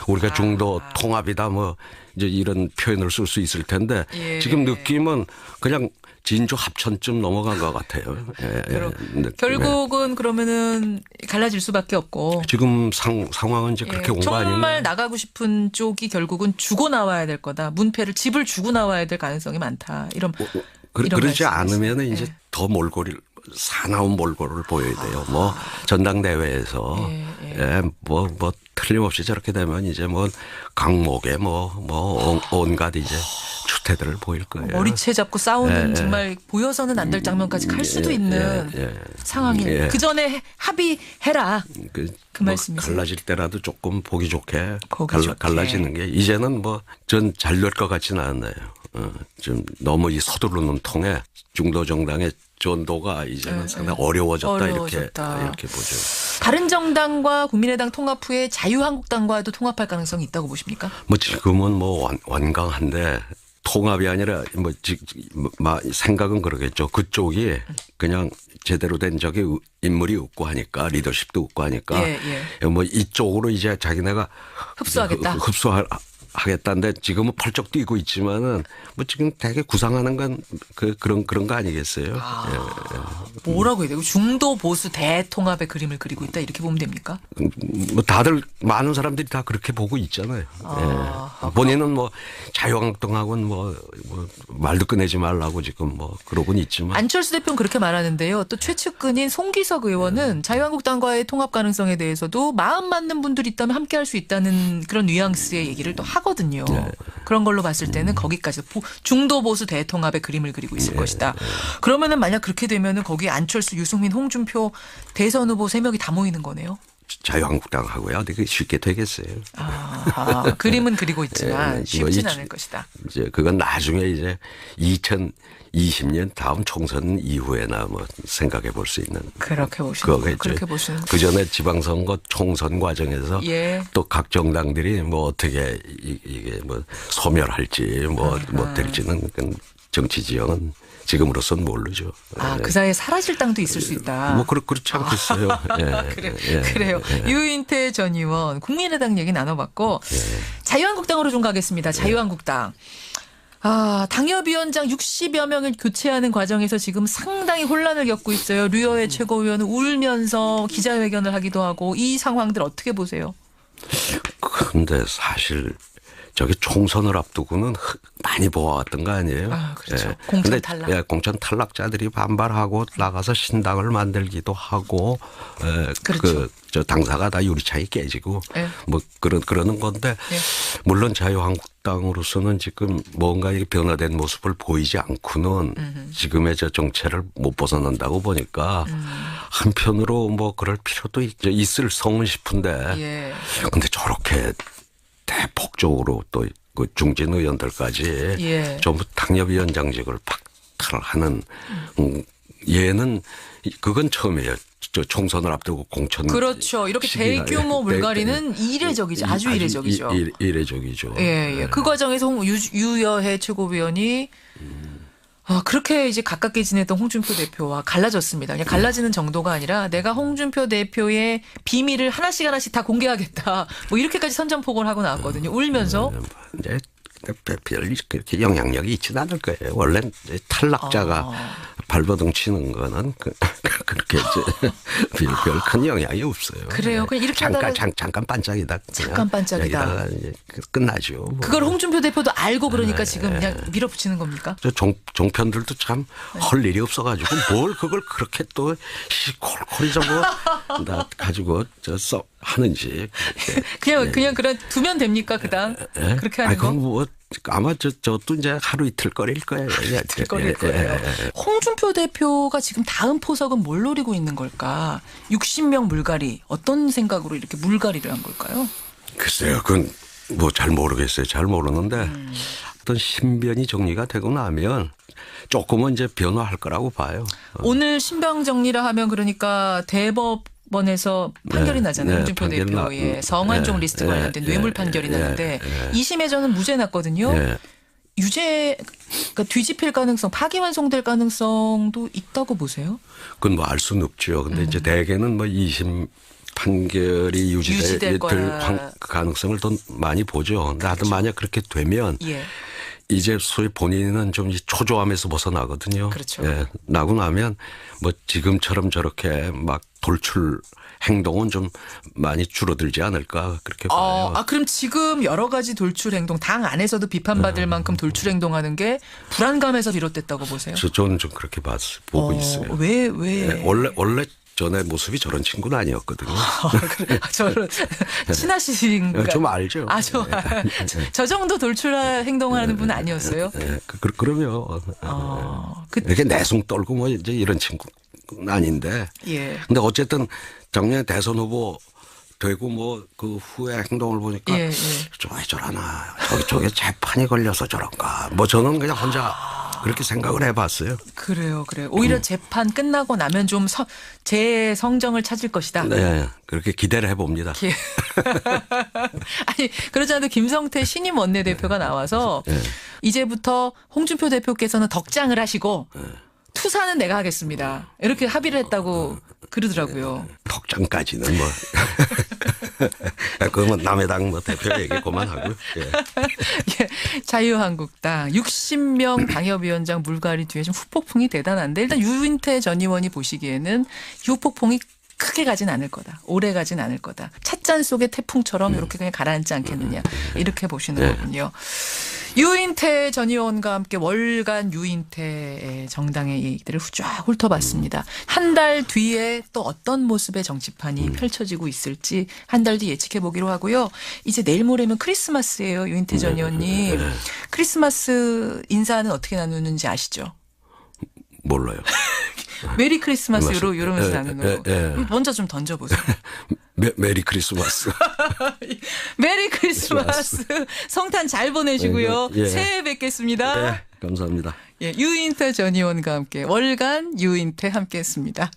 우리가 중도 통합이다 뭐 이제 이런 표현을 쓸 수 있을 텐데 지금 느낌은 그냥 진주 합천쯤 넘어간 것 같아요. 결국은 그러면은 갈라질 수밖에 없고. 지금 상황은 이제 그렇게 온 거 아니에요? 정말 나가고 싶은 쪽이 결국은 주고 나와야 될 거다. 문패를 집을 주고 나와야 될 가능성이 많다. 이런 그러지 않으면 이제 더 사나운 몰골을 보여야 돼요. 뭐 전당대회에서 뭐 틀림없이 저렇게 되면 이제 뭐 강목에 온갖 이제 추태들을 보일 거예요. 머리채 잡고 싸우는 정말 보여서는 안 될 장면까지 갈 수도 있는 상황이에요. 그 전에 합의해라. 그 말씀이세요. 갈라질 때라도 조금 보기 좋게 갈라지는 게 이제는 뭐 전 잘 될 것 같지는 않아요. 좀 너무 이 서두르는 통에 중도 정당의 전도가 이제는 상당히 어려워졌다. 이렇게 보죠. 바른정당과 국민의당 통합 후에 자유한국당과도 통합할 가능성이 있다고 보십니까? 뭐 지금은 뭐 완강한데 통합이 아니라 생각은 그러겠죠. 그쪽이 그냥 제대로 된 적이 인물이 없고 하니까 리더십도 없고 하니까 뭐 이쪽으로 이제 자기네가 흡수하겠다. 하겠다는데 지금은 펄쩍 뛰고 있지만은 뭐 지금 되게 구상하는 건 그런 거 아니겠어요? 뭐라고 해야 되고 중도 보수 대통합의 그림을 그리고 있다 이렇게 보면 됩니까? 뭐 다들 많은 사람들이 다 그렇게 보고 있잖아요. 본인은 뭐 자유한국당하고는 뭐 말도 꺼내지 말라고 지금 뭐 그러고는 있지만 안철수 대표는 그렇게 말하는데요. 또 최측근인 송기석 의원은 자유한국당과의 통합 가능성에 대해서도 마음 맞는 분들이 있다면 함께할 수 있다는 그런 뉘앙스의 얘기를 또 하거든요. 그런 걸로 봤을 때는 거기까지 중도 보수 대통합의 그림을 그리고 있을 것이다. 그러면은 만약 그렇게 되면은 거기에 안철수, 유승민, 홍준표 대선 후보 3명이 다 모이는 거네요. 자유한국당하고요. 되게 쉽게 되겠어요. 그림은 그리고 있지만 쉽진 않을 것이다. 이제 그건 나중에 이제 2020년 다음 총선 이후에나 뭐 생각해 볼 수 있는. 그렇게 보시는. 그 전에 지방선거 총선 과정에서 또 각 정당들이 뭐 어떻게 이게 뭐 소멸할지 뭐 될지는 정치 지형은 지금으로서는 모르죠. 그 사이에 사라질 당도 있을 수 있다. 뭐 그렇지 않겠어요. 그래요. 유인태 전 의원 국민의당 얘기 나눠봤고 자유한국당으로 좀 가겠습니다. 자유한국당. 당협위원장 60여 명을 교체하는 과정에서 지금 상당히 혼란을 겪고 있어요. 류여애 최고위원은 울면서 기자회견을 하기도 하고 이 상황들 어떻게 보세요? 그런데 사실 저기 총선을 앞두고는 많이 보아왔던 거 아니에요? 아, 그렇죠. 예. 공천 탈락. 예, 공천 탈락자들이 반발하고 나가서 신당을 만들기도 하고, 그렇죠. 저 당사가 다 유리창이 깨지고, 예. 뭐 그러는 건데, 예. 물론 자유한국당으로서는 지금 뭔가 이렇게 변화된 모습을 보이지 않고는 지금의 저 정체를 못 벗어난다고 보니까 한편으로 뭐 그럴 필요도 있을 성은 싶은데, 예. 근데 저렇게 대폭적으로 또 그 중진 의원들까지 예. 전부 당협위원장직을 박탈하는 얘는 그건 처음이에요. 저 총선을 앞두고 공천. 그렇죠. 이렇게 대규모 물갈이는 이례적이죠. 아주 이례적이죠. 이례적이죠. 예, 예. 그 과정에서 유여해 최고위원이 그렇게 이제 가깝게 지냈던 홍준표 대표와 갈라졌습니다. 그냥 갈라지는 정도가 아니라 내가 홍준표 대표의 비밀을 하나씩 다 공개하겠다. 뭐 이렇게까지 선전포고를 하고 나왔거든요. 울면서. 이제 별 그렇게 영향력이 있지는 않을 거예요. 원래 탈락자가 발버둥 치는 거는 그렇게 별 큰 영향이 없어요. 그래요. 그냥 이렇게 잠깐 반짝이다. 잠깐 반짝이다. 이제 끝나죠. 뭐. 그걸 홍준표 대표도 알고 그러니까 지금 그냥 밀어붙이는 겁니까? 저 종편들도 참 할 일이 없어가지고 뭘 그걸 그렇게 또 콜콜이 저거 가지고 써 하는지. 그냥 그런 두면 됩니까 그당 그렇게 하는 거? 뭐 아마 저도 이제 하루 이틀 거릴 거예요. 이틀 거릴 거예요. 홍준표 대표가 지금 다음 포석은 뭘 노리고 있는 걸까? 60명 물갈이 어떤 생각으로 이렇게 물갈이를 한 걸까요? 글쎄요, 그건 뭐 잘 모르겠어요. 잘 모르는데 어떤 신변이 정리가 되고 나면 조금은 이제 변화할 거라고 봐요. 오늘 신병 정리라 하면 그러니까 대법원에서 판결이 나잖아요. 홍준표 대표의 성완종 리스트 관련된 뇌물 판결이 나는데 2심에서는 무죄 났거든요. 유죄, 그러니까 뒤집힐 가능성, 파기환송될 가능성도 있다고 보세요? 그건 뭐 알 수는 없죠. 근데 이제 대개는 뭐 2심 판결이 유지될 가능성을 더 많이 보죠. 근데 하여튼 만약 그렇게 되면 이제 소위 본인은 좀 초조함에서 벗어나거든요. 그렇죠. 예, 나고 나면 뭐 지금처럼 저렇게 막 돌출 행동은 좀 많이 줄어들지 않을까 그렇게 봐요. 그럼 지금 여러 가지 돌출 행동, 당 안에서도 비판받을 만큼 돌출 행동하는 게 불안감에서 비롯됐다고 보세요? 저는 좀 그렇게 보고 있어요. 왜? 예, 원래 전에 모습이 저런 친구는 아니었거든요. 저를 친하신가? 좀 알죠. 저 정도 돌출할 행동하는 분은 아니었어요? 그러면 이렇게 내숭 떨고 뭐 이제 이런 친구는 아닌데. 근데 어쨌든 작년에 대선 후보 되고 뭐 그 후에 행동을 보니까 왜 저러나 저게 재판이 걸려서 저런가. 뭐 저는 그냥 혼자 그렇게 생각을 해봤어요. 그래요. 오히려 재판 끝나고 나면 좀 제 성정을 찾을 것이다. 네, 그렇게 기대를 해봅니다. 아니 그렇지 않아도 김성태 신임 원내대표가 나와서 이제부터 홍준표 대표께서는 덕장을 하시고 투사는 내가 하겠습니다. 이렇게 합의를 했다고 그러더라고요. 덕장까지는 뭐. 그건 남의 당 뭐 대표 얘기 그만하고요. 자유한국당 60명 당협위원장 물갈이 뒤에 좀 후폭풍이 대단한데 일단 유인태 전 의원이 보시기에는 후폭풍이 크게 가진 않을 거다. 오래 가진 않을 거다. 찻잔 속의 태풍처럼 이렇게 그냥 가라앉지 않겠느냐. 이렇게 보시는 거군요. 유인태 전 의원과 함께 월간 유인태의 정당의 얘기들을 쫙 훑어봤습니다. 한 달 뒤에 또 어떤 모습의 정치판이 펼쳐지고 있을지 한 달 뒤 예측해보기로 하고요. 이제 내일 모레면 크리스마스예요. 유인태 전 의원님. 크리스마스 인사는 어떻게 나누는지 아시죠? 몰라요. 메리 크리스마스로 이러면서 나누는 거. 먼저 좀 던져보세요. 메리 크리스마스. 메리 크리스마스. 성탄 잘 보내시고요. 새해 뵙겠습니다. 감사합니다. 유인태 전 의원과 함께 월간 유인태 함께했습니다.